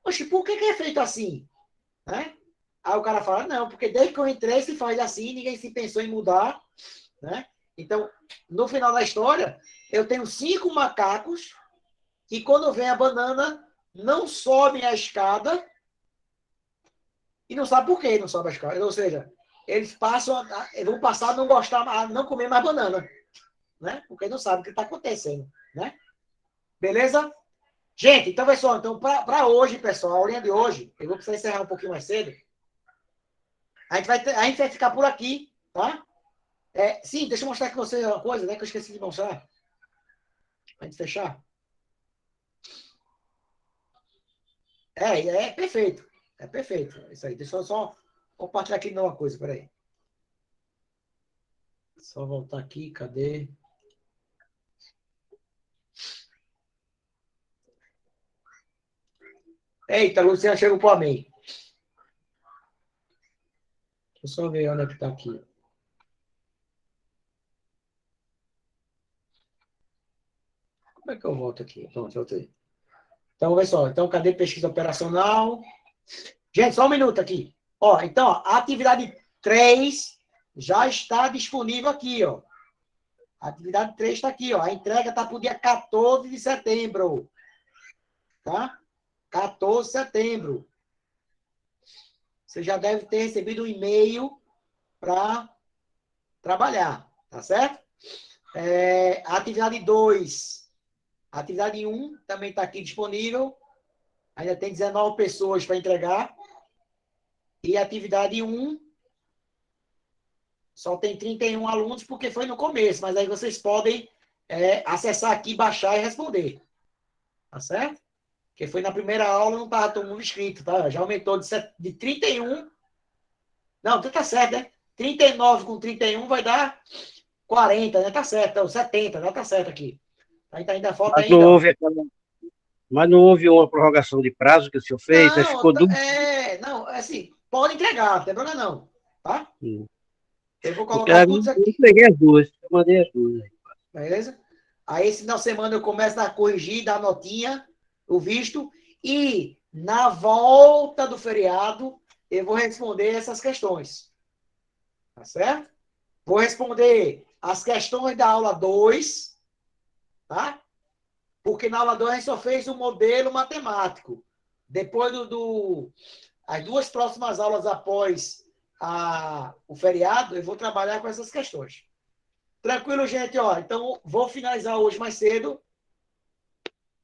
poxa, por que é feito assim? Né? Aí o cara fala, não, porque desde que eu entrei se faz assim, ninguém se pensou em mudar. Né? Então, no final da história, eu tenho 5 macacos que quando vem a banana não sobem a escada e não sabe por que não sobe a escada. Ou seja, eles vão passar a não gostar, a não comer mais banana, né? Porque não sabe o que está acontecendo, né? Beleza? Gente, então, pessoal, então, para hoje, pessoal, a aulinha de hoje, eu vou precisar encerrar um pouquinho mais cedo. A gente vai ficar por aqui, tá? Sim, deixa eu mostrar aqui você uma coisa, né? Que eu esqueci de mostrar. Pra gente fechar. Perfeito. É perfeito. Isso aí. Deixa eu só compartilhar aqui uma coisa. Peraí. Só voltar aqui. Cadê? Eita, Luciana chegou pro amém. Deixa eu só ver onde é que tá aqui. Como é que eu volto aqui? Pronto, voltei. Então, olha só. Então, cadê pesquisa operacional? Gente, só um minuto aqui. Então, a atividade 3 já está disponível aqui, ó. A atividade 3 está aqui, ó. A entrega está para o dia 14 de setembro. Tá? 14 de setembro. Você já deve ter recebido um e-mail para trabalhar. Tá certo? A atividade 2. A atividade 1 também está aqui disponível. Ainda tem 19 pessoas para entregar. E a atividade 1 Só tem 31 alunos porque foi no começo, mas aí vocês podem acessar aqui, baixar e responder. Tá certo? Porque foi na primeira aula, não estava todo mundo inscrito, tá? Já aumentou de 31. Não, tá certo, né? 39 com 31 vai dar 40, né? Tá certo, então, 70, né? Tá certo aqui. Ainda falta Mas ainda. não houve mas não houve uma prorrogação de prazo que o senhor fez? Aí Não, ficou dúvida. não, assim, pode entregar, não tem problema não, tá? Eu vou Porque colocar tudo isso eu aqui, peguei as duas, eu mandei as duas. beleza? Aí, esse final de semana, eu começo a corrigir, dar notinha, o visto, e na volta do feriado, eu vou responder essas questões. Tá certo? Vou responder as questões da aula 2, tá? Porque na aula 2 a gente só fez um modelo matemático. Depois as duas próximas aulas após o feriado, eu vou trabalhar com essas questões. Tranquilo, gente? Ó, então, vou finalizar hoje mais cedo.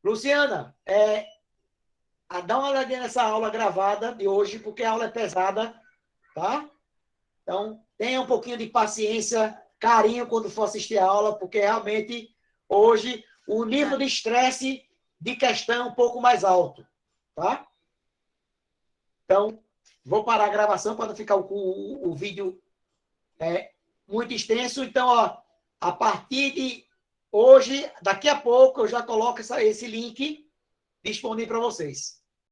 Luciana, dá uma olhadinha nessa aula gravada de hoje, porque a aula é pesada, tá? Então, tenha um pouquinho de paciência, carinho quando for assistir a aula, porque realmente, hoje, o nível de estresse de questão é um pouco mais alto, tá? Então, vou parar a gravação para não ficar o vídeo muito extenso. Então, ó, a partir de hoje, daqui a pouco, eu já coloco esse link disponível para vocês.